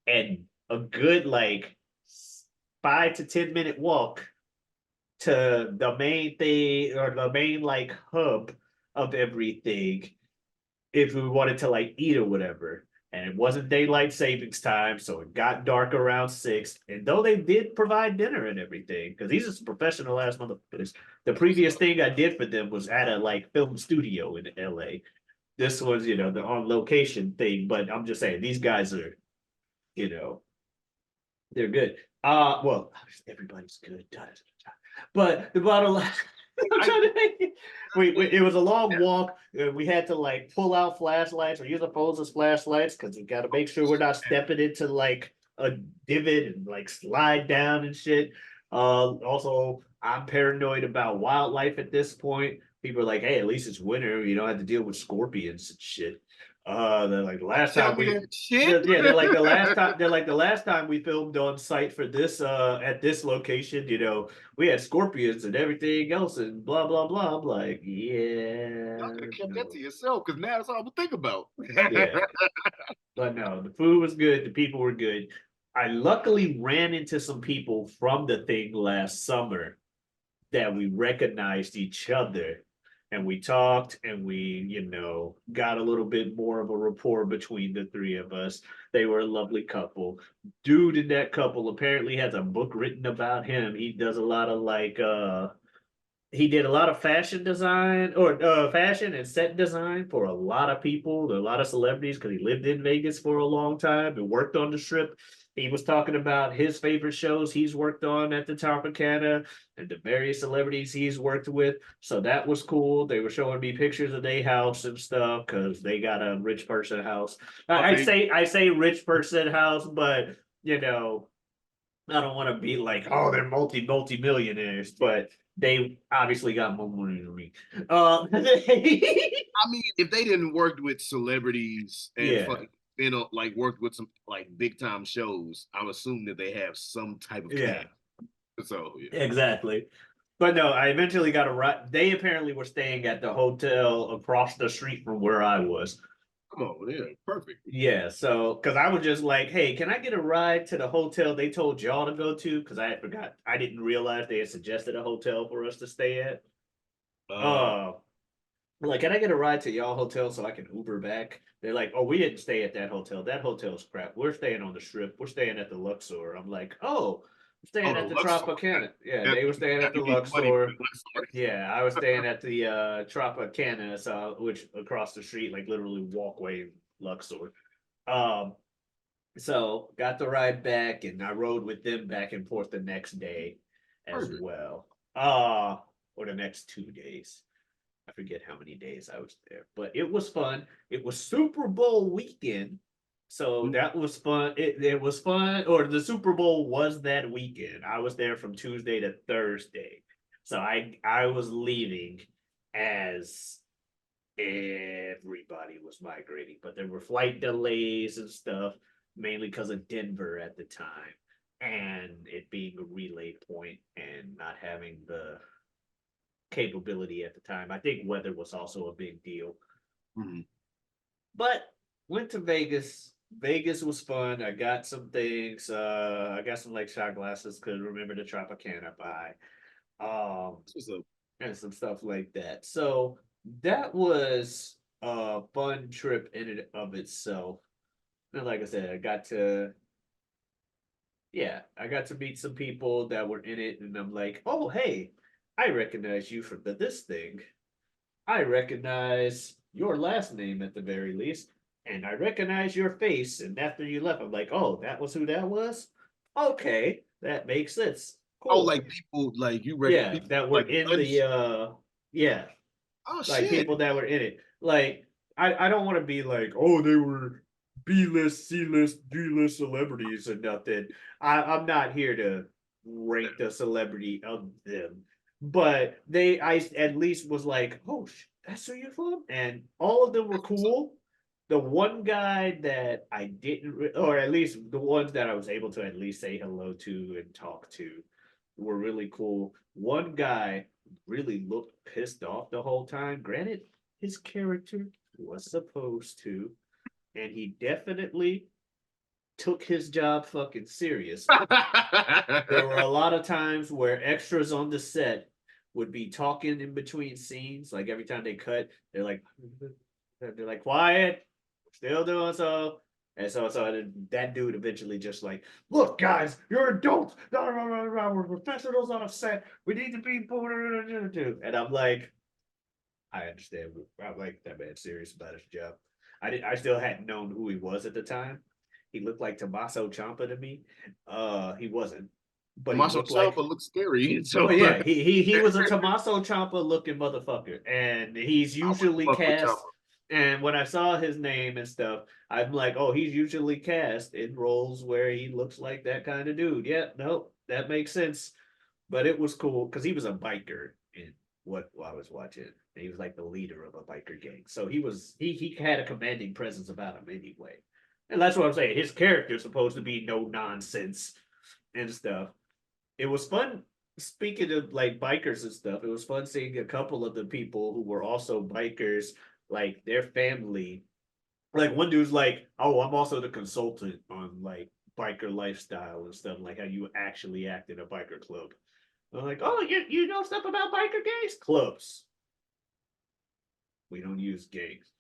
and a good like 5 to 10 minute walk to the main thing, or the main like hub of everything, if we wanted to like eat or whatever. And it wasn't daylight savings time, so it got dark around 6. And though they did provide dinner and everything, because these are some professional ass motherfuckers. The previous thing I did for them was at a like film studio in LA. This was, the on location thing, but I'm just saying these guys are, you know, they're good. Well, everybody's good. But the bottom line, I'm I, trying to make it. It was a long yeah. walk. We had to like pull out flashlights or use our phones as flashlights because we got to make sure we're not stepping into like a divot and like slide down and shit. Also, I'm paranoid about wildlife at this point. People are like, "Hey, at least it's winter. You don't have to deal with scorpions and shit." They're like the last Tell time me we that shit. they're like the last time we filmed on site for this at this location, we had scorpions and everything else and blah blah blah. I'm like, Y'all yeah, could have kept that to no. yourself because now that's all I'm think about. Yeah. But no, the food was good, the people were good. I luckily ran into some people from the thing last summer that we recognized each other, and we talked, and we got a little bit more of a rapport between the three of us. They were a lovely couple. Dude in that couple apparently has a book written about him. He does a lot of he did a lot of fashion design, or fashion and set design for a lot of people, a lot of celebrities, because he lived in Vegas for a long time and worked on the strip. He was talking about his favorite shows he's worked on at the Tropicana and the various celebrities he's worked with. So that was cool. They were showing me pictures of their house and stuff because they got a rich person house. I I think say I say rich person house, but I don't want to be like, oh, they're multi millionaires, but they obviously got more money than me. I mean, if they didn't work with celebrities and Yeah, fucking, like worked with some like big time shows, I'm assuming that they have some type of yeah, cash. So yeah, exactly. But no, I eventually got a ride. They apparently were staying at the hotel across the street from where I was. come on, yeah, perfect. Yeah, so because I was just like, hey, can I get a ride to the hotel they told y'all to go to? Because I had forgot, I didn't realize they had suggested a hotel for us to stay at. Uh, Uh, Like, can I get a ride to y'all hotel so I can Uber back? They're like, oh, we didn't stay at that hotel. That hotel's crap. We're staying on the strip. We're staying at the Luxor. I'm like, oh, we're oh, staying the at the Luxor. Tropicana. Yeah, That, they were staying at that the you need money for Luxor. the Luxor. Yeah, I was staying at the Tropicana, so which across the street, like literally walkway Luxor. Um, So got the ride back, and I rode with them back and forth the next day as Perfect. well. Or the next 2 days. I forget how many days I was there, but it was fun. It was Super Bowl weekend, so Mm. that was fun. It was fun, or the Super Bowl was that weekend. I was there from Tuesday to Thursday, so I was leaving as everybody was migrating, but there were flight delays and stuff, mainly because of Denver at the time, and it being a relay point and not having the capability at the time. I think weather was also a big deal. Mhm. But went to Vegas. Vegas was fun. I got some things. I got some like shot glasses. Could remember the Tropicana buy. What's up? And some stuff like that. So that was a fun trip in and of itself. And like I said, I got to meet some people that were in it, and I'm like, oh hey, I recognize you from this thing. I recognize your last name at the very least, and I recognize your face. And after you left, I'm like, oh, that was who that was? Okay, that makes sense. Oh, Cool. like people like you reckon Yeah, people that were like in the uns. yeah, Oh like shit. people that were in it. Like I don't want to be like, oh, they were B list, C list, D list celebrities or nothing. I'm not here to rank the celebrity of them, but I at least was like, oh, that's who you're from, and all of them were cool. The one guy that I didn't, or at least the ones that I was able to at least say hello to and talk to, were really cool. One guy really looked pissed off the whole time. Granted, his character was supposed to, and he definitely took his job fucking serious. There were a lot of times where extras on the set would be talking in between scenes. Like every time they cut, they're like quiet, still doing so. And so that dude eventually just like, look, guys, you're adults. We're professionals on a set. We need to be. And I'm like, I understand. I'm like, that man's serious about his job. I still hadn't known who he was at the time. He looked like Tommaso Ciampa to me. He wasn't, but he Tommaso looked Ciampa like. looks scary. Well, So yeah, he was a Tommaso Ciampa looking motherfucker, and he's I would usually fuck with cast. Ciampa. And when I saw his name and stuff, I'm like, oh, he's usually cast in roles where he looks like that kind of dude. Yeah, no, that makes sense. But it was cool because he was a biker in what I was watching. He was like the leader of a biker gang, so he had a commanding presence about him anyway. And that's what I'm saying. His character is supposed to be no nonsense and stuff. It was fun. Speaking of like bikers and stuff, it was fun seeing a couple of the people who were also bikers, like their family. Like one dude's like, "Oh, I'm also the consultant on like biker lifestyle and stuff, like how you actually act in a biker club." I'm like, "Oh, you know stuff about biker gangs? Clubs. We don't use gangs."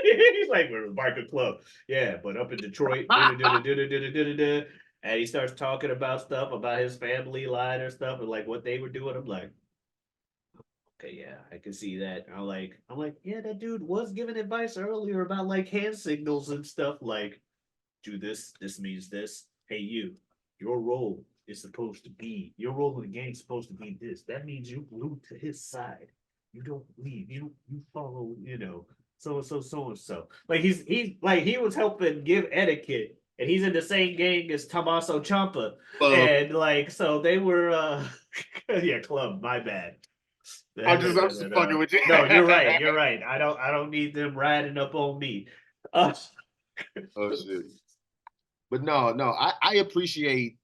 He's like, "We're a biker club, yeah, but up in Detroit, and he starts talking about stuff about his family line or stuff and like what they were doing. I'm like, okay, yeah, I can see that. I'm like, yeah, that dude was giving advice earlier about like hand signals and stuff. Like, do this. This means this. Hey, your role is supposed to be your role in the game is supposed to be this. That means you glue to his side. You don't leave. You follow. So and so. Like he was helping give etiquette, and he's in the same gang as Tommaso Ciampa, Club. and like so they were. Yeah, club. My bad. I'm just fucking with you. No, you're right. You're right. I don't need them riding up on me. Uh, Oh shit. But no, I appreciate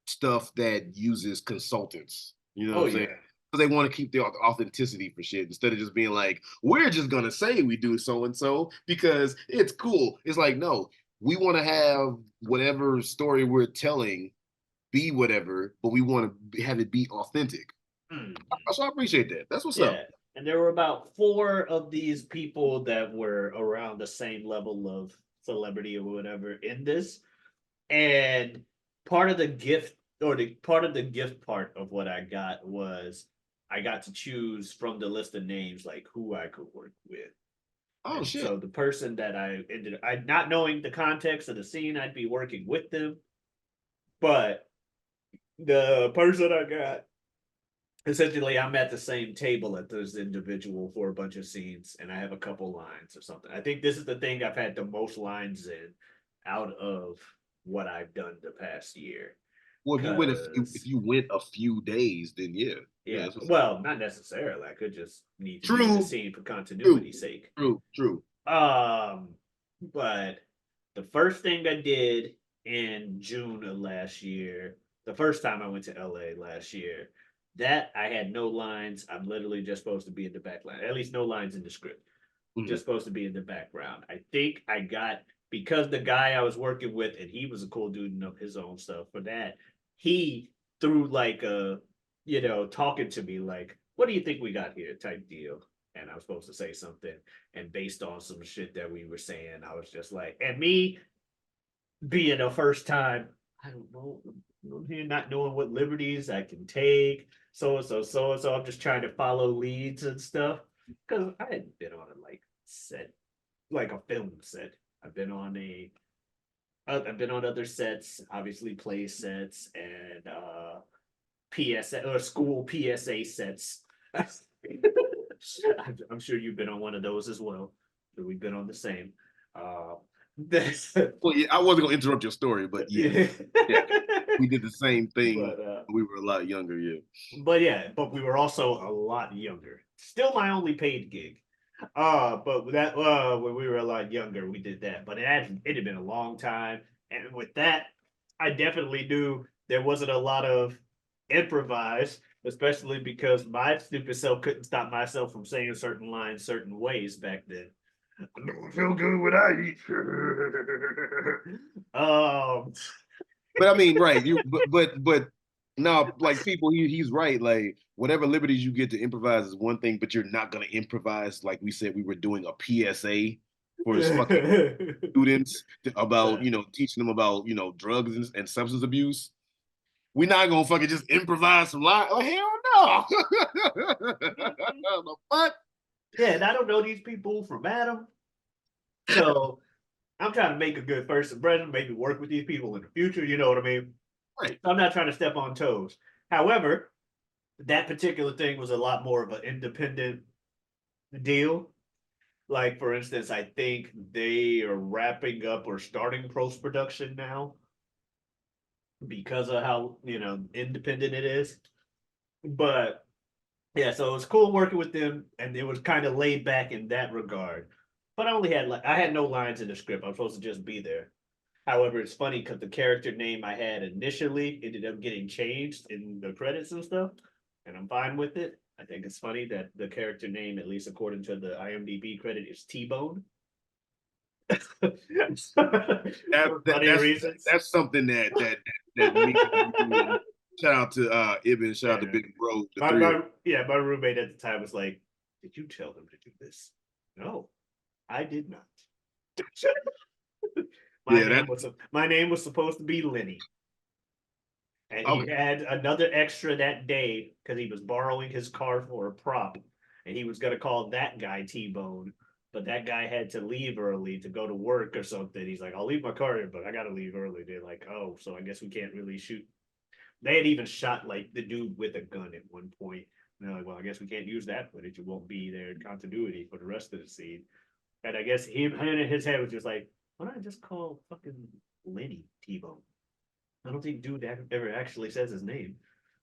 stuff that uses consultants. You know what oh I'm saying? yeah. Because they want to keep the authenticity for shit instead of just being like, we're just gonna say we do so and so because it's cool. It's like, no, we want to have whatever story we're telling be whatever, but we want to have it be authentic. Mhm. So I appreciate that. That's what's up. Yeah. And there were about four of these people that were around the same level of celebrity or whatever in this. And part of the gift or the part of the gift part of what I got was I got to choose from the list of names like who I could work with. Oh And shit. so the person that I not knowing the context of the scene, I'd be working with them, but the person I got, essentially, I'm at the same table at this individual for a bunch of scenes, and I have a couple lines or something. I think this is the thing I've had the most lines in out of what I've done the past year. Well, if Cause you went a few days, then yeah, yeah, yeah, that's what's up. well, not necessarily. I could just need to be in the True, scene for true, continuity's sake. true. Um, but the first thing I did in June of last year, the first time I went to LA last year, that I had no lines. I'm literally just supposed to be in the background. At least no lines in the script. Mhm. Just supposed to be in the background. I think I got because the guy I was working with, and he was a cool dude and of his own stuff. For that, he threw like a, talking to me like, "What do you think we got here?" type deal. And I was supposed to say something, and based on some shit that we were saying, I was just like, and me being a first time, I don't know, here not knowing what liberties I can take, so and so, so and so. I'm just trying to follow leads and stuff because I hadn't been on a like set, like a film set. I've been on a, I've been on other sets, obviously play sets and PSA or school PSA sets. I'm sure you've been on one of those as well. We've been on the same. Uh, this, Well, yeah, I wasn't gonna interrupt your story, but yeah, yeah. yeah, we did the same thing. but When we were a lot younger, yeah. but yeah, but we were also a lot younger. Still my only paid gig. But that when we were a lot younger, we did that. But it had been a long time, and with that, I definitely knew there wasn't a lot of improvise, especially because my stupid self couldn't stop myself from saying certain lines certain ways back then. I don't feel good when I eat. um, But I mean, right? But no, like people, he's right. Like whatever liberties you get to improvise is one thing, but you're not gonna improvise. Like we said, we were doing a PSA for his fucking students about teaching them about drugs and substance abuse. We're not gonna fucking just improvise some line. Oh hell no! The fuck? yeah, and I don't know these people from Adam, so I'm trying to make a good first impression, maybe work with these people in the future. You know what I mean? Right. So I'm not trying to step on toes. However, that particular thing was a lot more of an independent deal. Like, for instance, I think they are wrapping up or starting post production now because of how, independent it is. But yeah, so it was cool working with them, and it was kind of laid back in that regard. But I had no lines in the script. I'm supposed to just be there. However, it's funny because the character name I had initially ended up getting changed in the credits and stuff, and I'm fine with it. I think it's funny that the character name, at least according to the IMDb credit, is T Bone. For funny reasons. That's something that me and you and shout out to Ibn, shout out to Yeah. Big Bro, the three of us. My roommate at the time was like, "Did you tell them to do this?" No, I did not. Yeah, that My name was supposed to be Lenny, and he okay. had another extra that day because he was borrowing his car for a prop, and he was gonna call that guy T Bone, but that guy had to leave early to go to work or something. He's like, "I'll leave my car here, but I gotta leave early." They're like, "Oh, so I guess we can't really shoot." They had even shot like the dude with a gun at one point. And they're like, "Well, I guess we can't use that footage. It won't be there in continuity for the rest of the scene." And I guess him in his head was just like, "Why don't I just call fucking Lenny T-Bone?" I don't think dude ever actually says his name.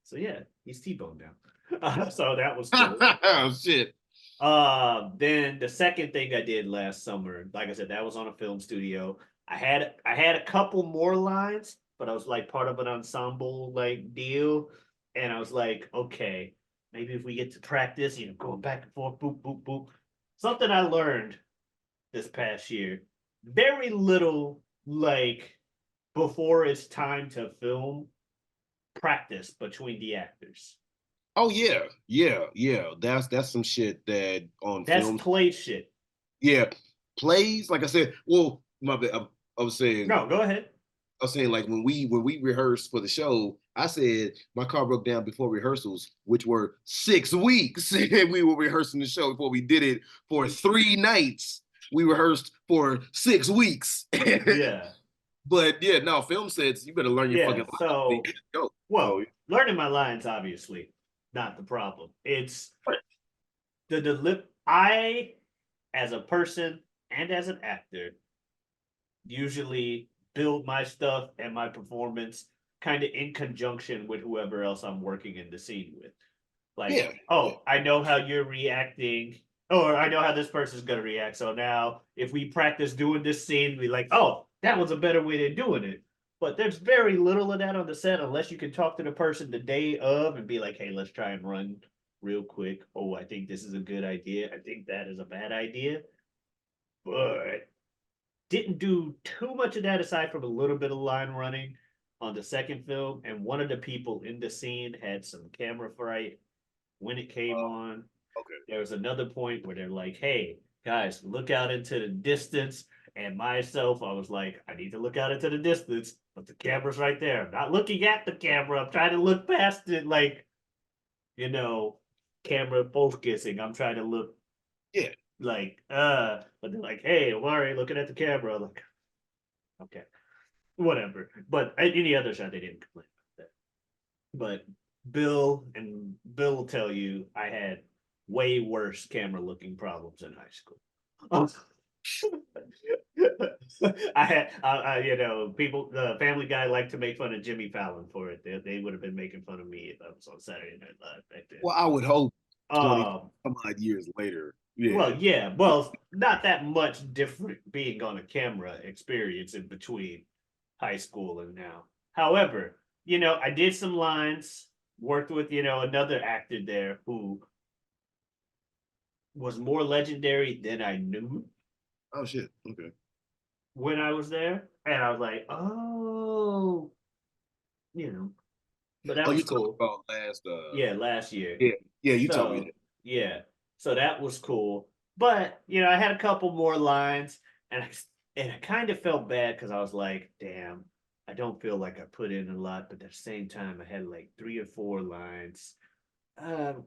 So yeah, he's T-Bone now. So that was cool. Oh shit. Then the second thing I did last summer, like I said, that was on a film studio. I had a couple more lines, but I was like part of an ensemble like deal, and I was like, okay, maybe if we get to practice, going back and forth, boop boop boop. Something I learned this past year, very little like before it's time to film practice between the actors. Oh yeah. That's some shit that on That's films. play shit. Yeah, plays. Like I said, well, my bad, I was saying No, go ahead. I was saying like when we rehearsed for the show, I said my car broke down before rehearsals, which were 6 weeks. We were rehearsing the show before we did it for 3 nights. we rehearsed for 6 weeks. Yeah. But yeah, no, film sets, you better learn your fucking Yeah. lines. So you So, get to go. So well, learning my lines, obviously, not the problem. It's the I, as a person and as an actor, usually build my stuff and my performance kind of in conjunction with whoever else I'm working in the scene with. Like, yeah, yeah, oh, I know how you're reacting, or I know how this person's gonna react. So now, if we practice doing this scene, we like, oh, that was a better way of doing it. But there's very little of that on the set unless you can talk to the person the day of and be like, hey, let's try and run real quick. Oh, I think this is a good idea. I think that is a bad idea. But didn't do too much of that aside from a little bit of line running on the second film. And one of the people in the scene had some camera fright when it came on. okay. There was another point where they're like, hey, guys, look out into the distance. And myself, I was like, I need to look out into the distance, but the camera's right there. I'm not looking at the camera. I'm trying to look past it, like, you know, camera focusing. I'm trying to look Yeah. like, but they're like, hey, I'm already looking at the camera. I'm like, okay, whatever. But any other shot, they didn't complain about that. But Bill will tell you I had way worse camera looking problems in high school. I had, people, the Family Guy liked to make fun of Jimmy Fallon for it. They would have been making fun of me if I was on Saturday Night Live back then. Well, I would hope 20 Um, some odd years later. Yeah. well, yeah, well, not that much different being on a camera experience in between high school and now. However, I did some lines, worked with, another actor there who was more legendary than I knew Oh shit. Okay. when I was there. And I was like, oh, but that Oh, was you talking cool. about last Yeah, last year. yeah. Yeah, you told me So, that. yeah. So that was cool. But, I had a couple more lines and I kind of felt bad because I was like, damn, I don't feel like I put in a lot, but at the same time, I had like 3 or 4 lines. Um,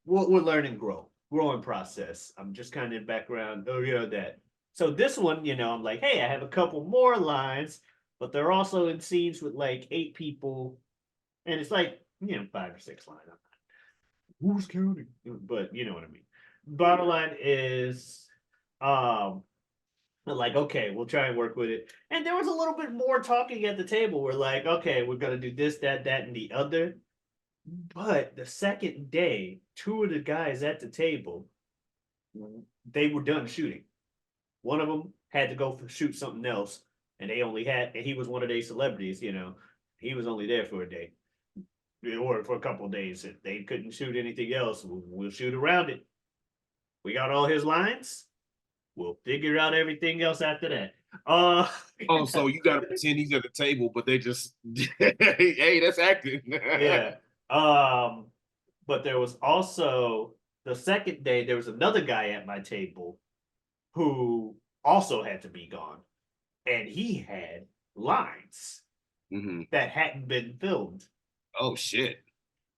we'll learn and growing process. I'm just kind of in background, that. So this one, I'm like, hey, I have a couple more lines, but they're also in scenes with like 8 people, and it's like, 5 or 6 lines. Who's counting? But you know what I mean. Bottom line is, um, like, okay, we'll try and work with it. And there was a little bit more talking at the table. We're like, okay, we're gonna do this, that, and the other. But the second day, 2 of the guys at the table, they were done shooting. One of them had to go shoot something else, and and he was one of their celebrities. He was only there for a day or for a couple of days. If they couldn't shoot anything else, we'll shoot around it. We got all his lines. We'll figure out everything else after that. Uh, Oh, so you gotta pretend he's at the table, but they just hey, that's acting. yeah. Um, but there was also the second day, there was another guy at my table who also had to be gone. And he had lines hmm that hadn't been filmed. Oh shit.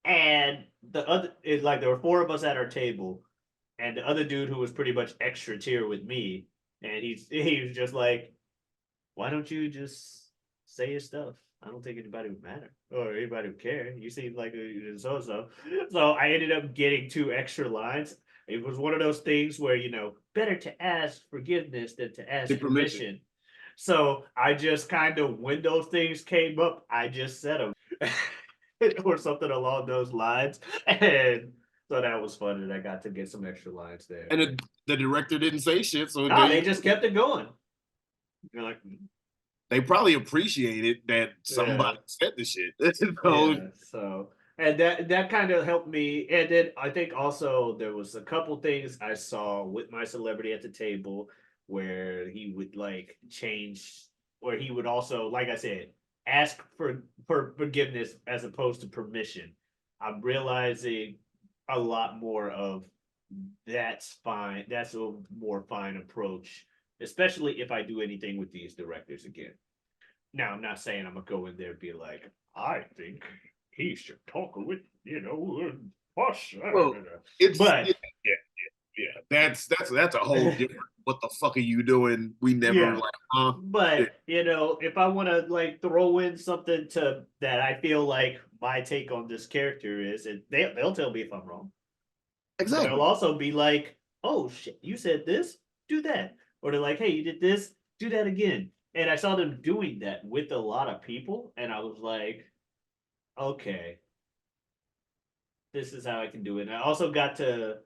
And the other is like there were 4 of us at our table, and the other dude who was pretty much extra tier with me, and he was just like, why don't you just say your stuff? I don't think anybody would matter or anybody would care. You seem like a so so. So I ended up getting 2 extra lines. It was one of those things where, better to ask forgiveness than to The ask permission. permission. So I just kind of, when those things came up, I just said them or something along those lines. And so that was fun. And I got to get some extra lines there. And the director didn't say shit, so No, they just kept it going. You're like, they probably appreciated that yeah. somebody said the shit. Yeah. So and that kind of helped me. And then I think also there was a couple things I saw with my celebrity at the table where he would like change, where he would also, like I said, ask for forgiveness as opposed to permission. I'm realizing a lot more of that's fine. That's a more fine approach, especially if I do anything with these directors again. Now, I'm not saying I'm gonna go in there and be like, I think he should talk with, boss. Well, it's But yeah. Yeah, that's a whole different. What the fuck are you doing? We never Yeah. like, huh? Yeah, But if I want to like throw in something to that I feel like my take on this character is, and they'll tell me if I'm wrong. But they'll exactly. also be like, "Oh shit, you said this, do that," or they're like, "Hey, you did this, do that again." And I saw them doing that with a lot of people, and I was like, "Okay, this is how I can do it." And I also got to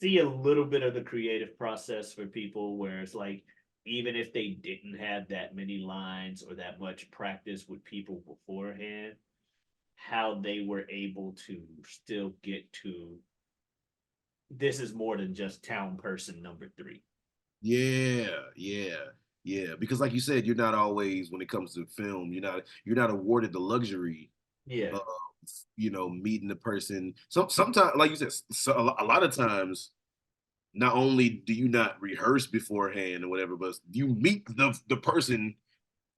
see a little bit of the creative process for people where it's like, even if they didn't have that many lines or that much practice with people beforehand, how they were able to still get to, this is more than just town person number three. Yeah, yeah, yeah. Because like you said, you're not always when it comes to film, you're not awarded the luxury Yeah. of meeting the person. Sometimes, like you said, a lot of times, not only do you not rehearse beforehand or whatever, but you meet the person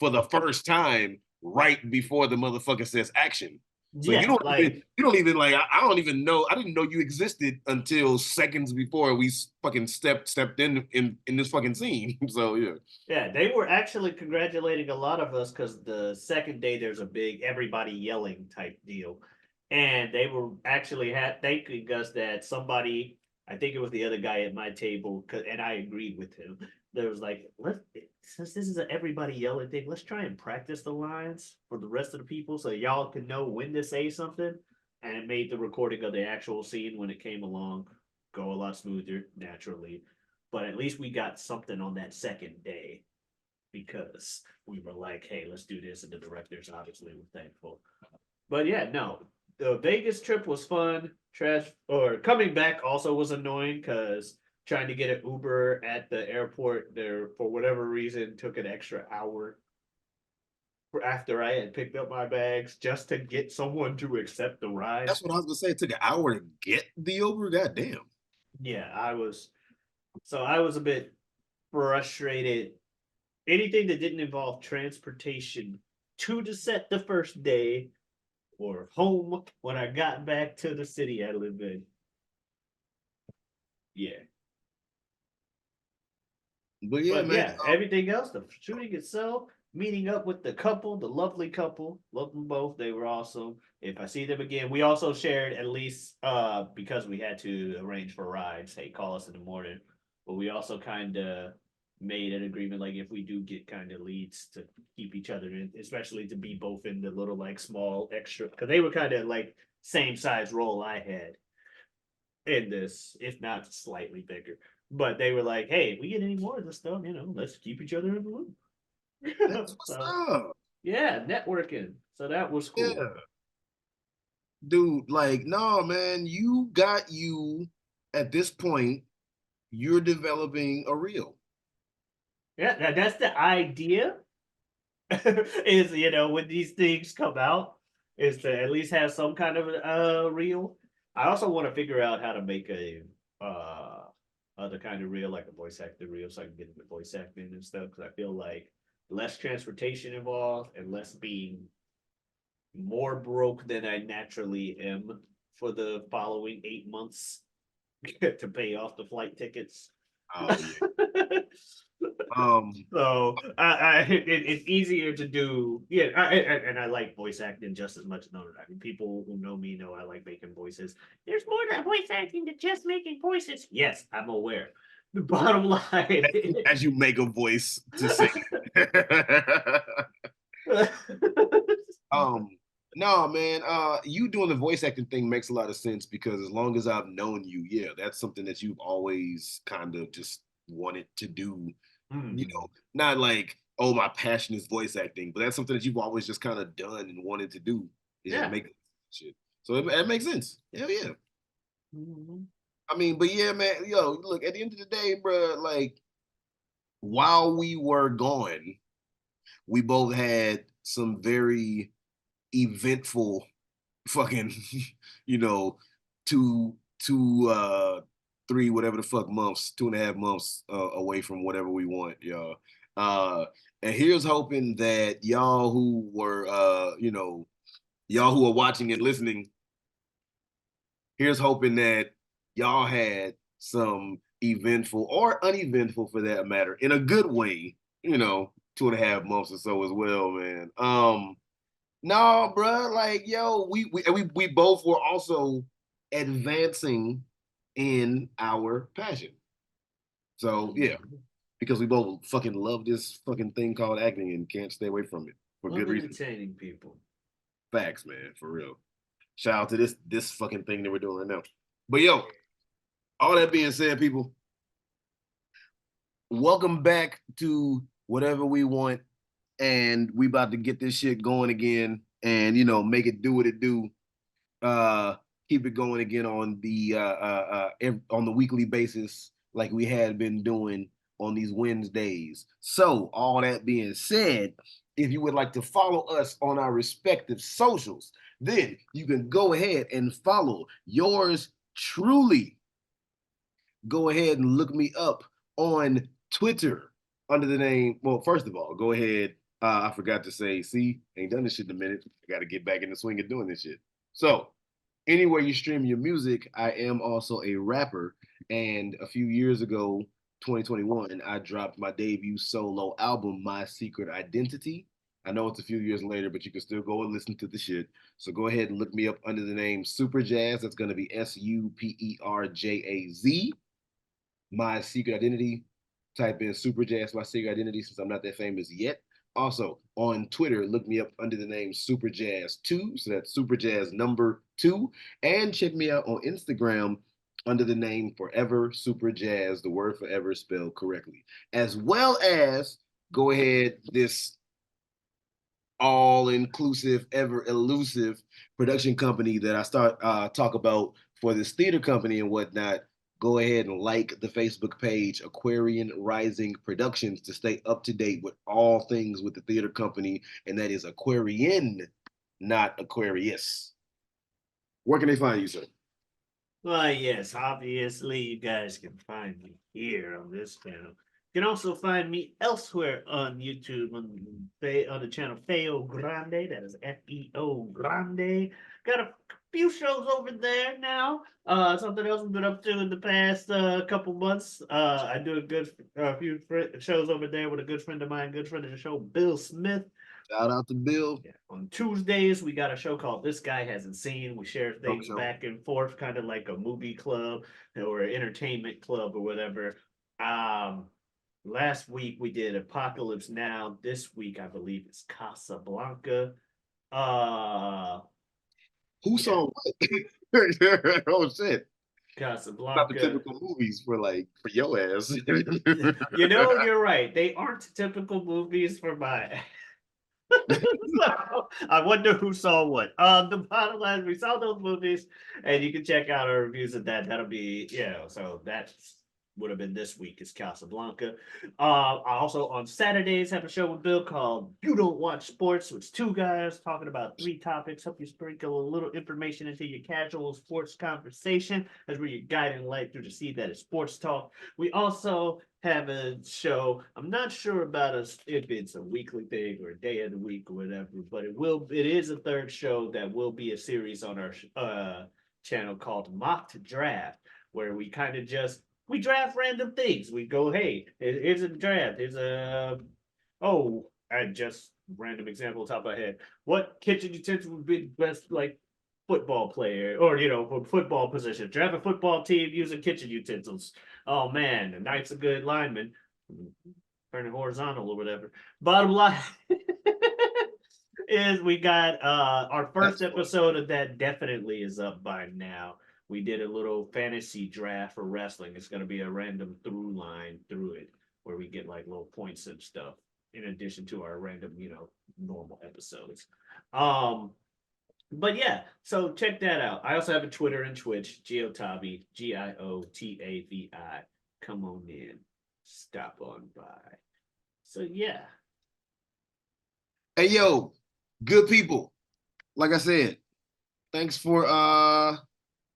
for the first time right before the motherfucker says action. So you Yeah, don't even like, you don't even like I don't even know I didn't know you existed until seconds before we fucking stepped in this fucking scene. So yeah. yeah, they were actually congratulating a lot of us because the second day there's a big everybody yelling type deal. And they were actually thanking us that somebody, I think it was the other guy at my table, and I agreed with him. There was like, since this is an everybody yelling thing, let's try and practice the lines for the rest of the people so y'all can know when to say something. And it made the recording of the actual scene when it came along go a lot smoother naturally. But at least we got something on that second day because we were like, hey, let's do this. And the directors obviously were thankful. But yeah, no, the Vegas trip was fun. Trash or coming back also was annoying because trying to get an Uber at the airport there for whatever reason took an extra hour after I had picked up my bags just to get someone to accept the ride. That's what I was gonna say. It took an hour to get the Uber. Goddamn. Yeah, I was a bit frustrated. Anything that didn't involve transportation to the set the first day or home when I got back to the city I live in. Yeah. But yeah, But man. yeah, everything else, the shooting itself, meeting up with the couple, the lovely couple, love them both. They were awesome. If I see them again, we also shared at least because we had to arrange for rides. Hey, call us in the morning. But we also kind of made an agreement like if we do get kind of leads to keep each other in, especially to be both in the little like small extra because they were kind of like same size role I had in this, if not slightly bigger. But they were like, "Hey, if we get any more of this stuff, let's keep each other in the That's loop." what's So up. yeah, networking. So that was cool. Yeah. Dude, like, no, man, you got you at this point, you're developing a reel. Yeah, that's the idea. Is when these things come out, is to at least have some kind of reel. I also want to figure out how to make a other kind of reel, like a voice actor reel, so I can get into voice acting and stuff. Because I feel like less transportation involved and less being more broke than I naturally am for the following 8 months to pay off the flight tickets. Oh yeah. Um, So it's easier to do. Yeah, and I like voice acting just as much. No, I mean, people who know me know I like making voices. There's more to voice acting than just making voices. Yes, I'm aware. The bottom line. as you make a voice to say. um, no, man, you doing the voice acting thing makes a lot of sense because as long as I've known you, yeah, that's something that you've always kind of just wanted to do. Mhm. Not like, oh, my passion is voice acting, but that's something that you've always just kind of done and wanted to do. Is just Yeah. make shit. So it makes sense. Hell yeah. Mhm. I mean, but yeah, man, look, at the end of the day, bro, like while we were gone, we both had some very eventful fucking, you know, two, 3, whatever the fuck months, 2.5 months away from whatever we want, y'all. Uh, and here's hoping that y'all who are watching and listening, here's hoping that y'all had some eventful or uneventful for that matter, in a good way, 2.5 months or so as well, man. No, bro, like yo, we both were also advancing in our passion. So yeah, because we both fucking love this fucking thing called acting and can't stay away from it for Love good reason. entertaining people. Facts, man, for real. Shout out to this fucking thing that we're doing right now. But yo, all that being said, people, welcome back to whatever we want, and we about to get this shit going again, and make it do what it do. Uh, keep it going again on the weekly basis, like we had been doing on these Wednesdays. So, all that being said, if you would like to follow us on our respective socials, then you can go ahead and follow yours truly. Go ahead and look me up on Twitter under the name. Well, first of all, go ahead. I forgot to say, see, ain't done this shit in a minute. I got to get back in the swing of doing this shit. So, anywhere you stream your music, I am also a rapper. And a few years ago, 2021, I dropped my debut solo album, My Secret Identity. I know it's a few years later, but you can still go and listen to the shit. So go ahead and look me up under the name Super Jaz. That's going to be SUPERJAZ. My Secret Identity. Type in Super Jaz, My Secret Identity, since I'm not that famous yet. Also on Twitter, look me up under the name Super Jaz 2. So that's Super Jaz number 2. And check me out on Instagram under the name Forever Super Jaz, the word forever spelled correctly. As well as go ahead, this all inclusive, ever elusive production company that I start talk about for this theater company and whatnot. Go ahead and like the Facebook page Aquarian Rising Productions to stay up to date with all things with the theater company, and that is Aquarian, not Aquarius. Where can they find you, sir? Well, yes, obviously you guys can find me here on this channel. You can also find me elsewhere on YouTube on the channel Feo Grande. That is Feo Grande. Got a few shows over there now. Something else I've been up to in the past couple months. I do a few shows over there with a good friend of mine, good friend of the show, Bill Smith. Shout out to Bill. Yeah. On Tuesdays, we got a show called This Guy Hasn't Seen. We share Dope things show. back and forth, kind of like a movie club or an entertainment club or whatever. Last week we did Apocalypse Now. This week, I believe it's Casablanca. Who Yeah, saw what? Oh shit. Not the Casablanca. typical movies for your ass. You know, you're right. They aren't typical movies for my. So, I wonder who saw what. The bottom line, we saw those movies, and you can check out our reviews of that. That'll be, so that would have been this week is Casablanca. I also on Saturdays have a show with Bill called You Don't Watch Sports. So it's two guys talking about three topics. Help you sprinkle a little information into your casual sports conversation. That's where you're guiding light through the sea that is sports talk. We also have a show. I'm not sure about us if it's a weekly thing or a day of the week or whatever, but it is a third show that will be a series on our channel called Mocked Draft, where we kind of just we draft random things. We go, hey, here's a draft. Here's a I just random example top of my head. What kitchen utensil would be the best like football player or for football position? Draft a football team using kitchen utensils. Oh man, the Knight's a good lineman. Turning horizontal or whatever. Bottom line is we got our first episode of that definitely is up by now. We did a little fantasy draft for wrestling. It's going to be a random through line through it where we get like little points and stuff in addition to our random, normal episodes. But yeah, so check that out. I also have a Twitter and Twitch, Giotavi, Giotavi. Come on in, stop on by. So yeah. Hey yo, good people. Like I said, thanks for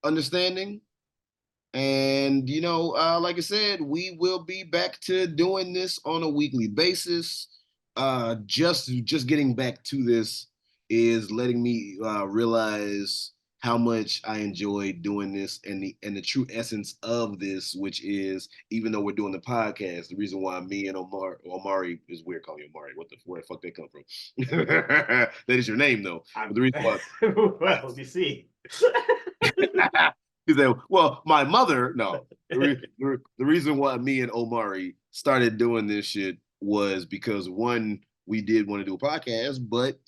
understanding. And like I said, we will be back to doing this on a weekly basis. Just getting back to this is letting me realize how much I enjoy doing this and the true essence of this, which is even though we're doing the podcast, the reason why me and Omari is weird calling you Omari. Where the fuck that come from? That is your name though. But the reason why Well, you see. he said, well, my mother, no. The reason why me and Omari started doing this shit was because one, we did want to do a podcast, but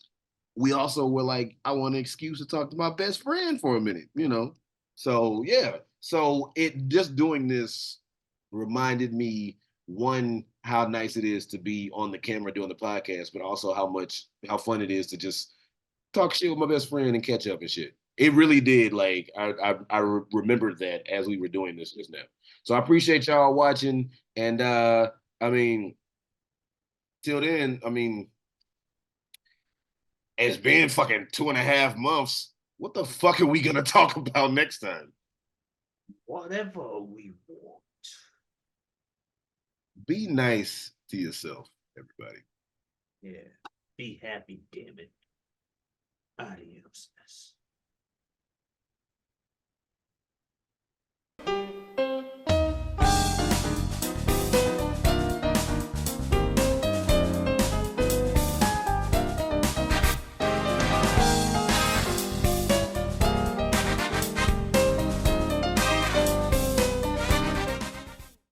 we also were like, I want an excuse to talk to my best friend for a minute, you know? So, yeah. So, it just doing this reminded me, one, how nice it is to be on the camera doing the podcast, but also how fun it is to just talk shit with my best friend and catch up and shit. It really did. Like, I remembered that as we were doing this just now. So, I appreciate y'all watching. And, I mean, till then, I mean, it's been fucking 2.5 months. What the fuck are we gonna talk about next time? Whatever we want. Be nice to yourself, everybody. Yeah. Be happy, damn it. Adios.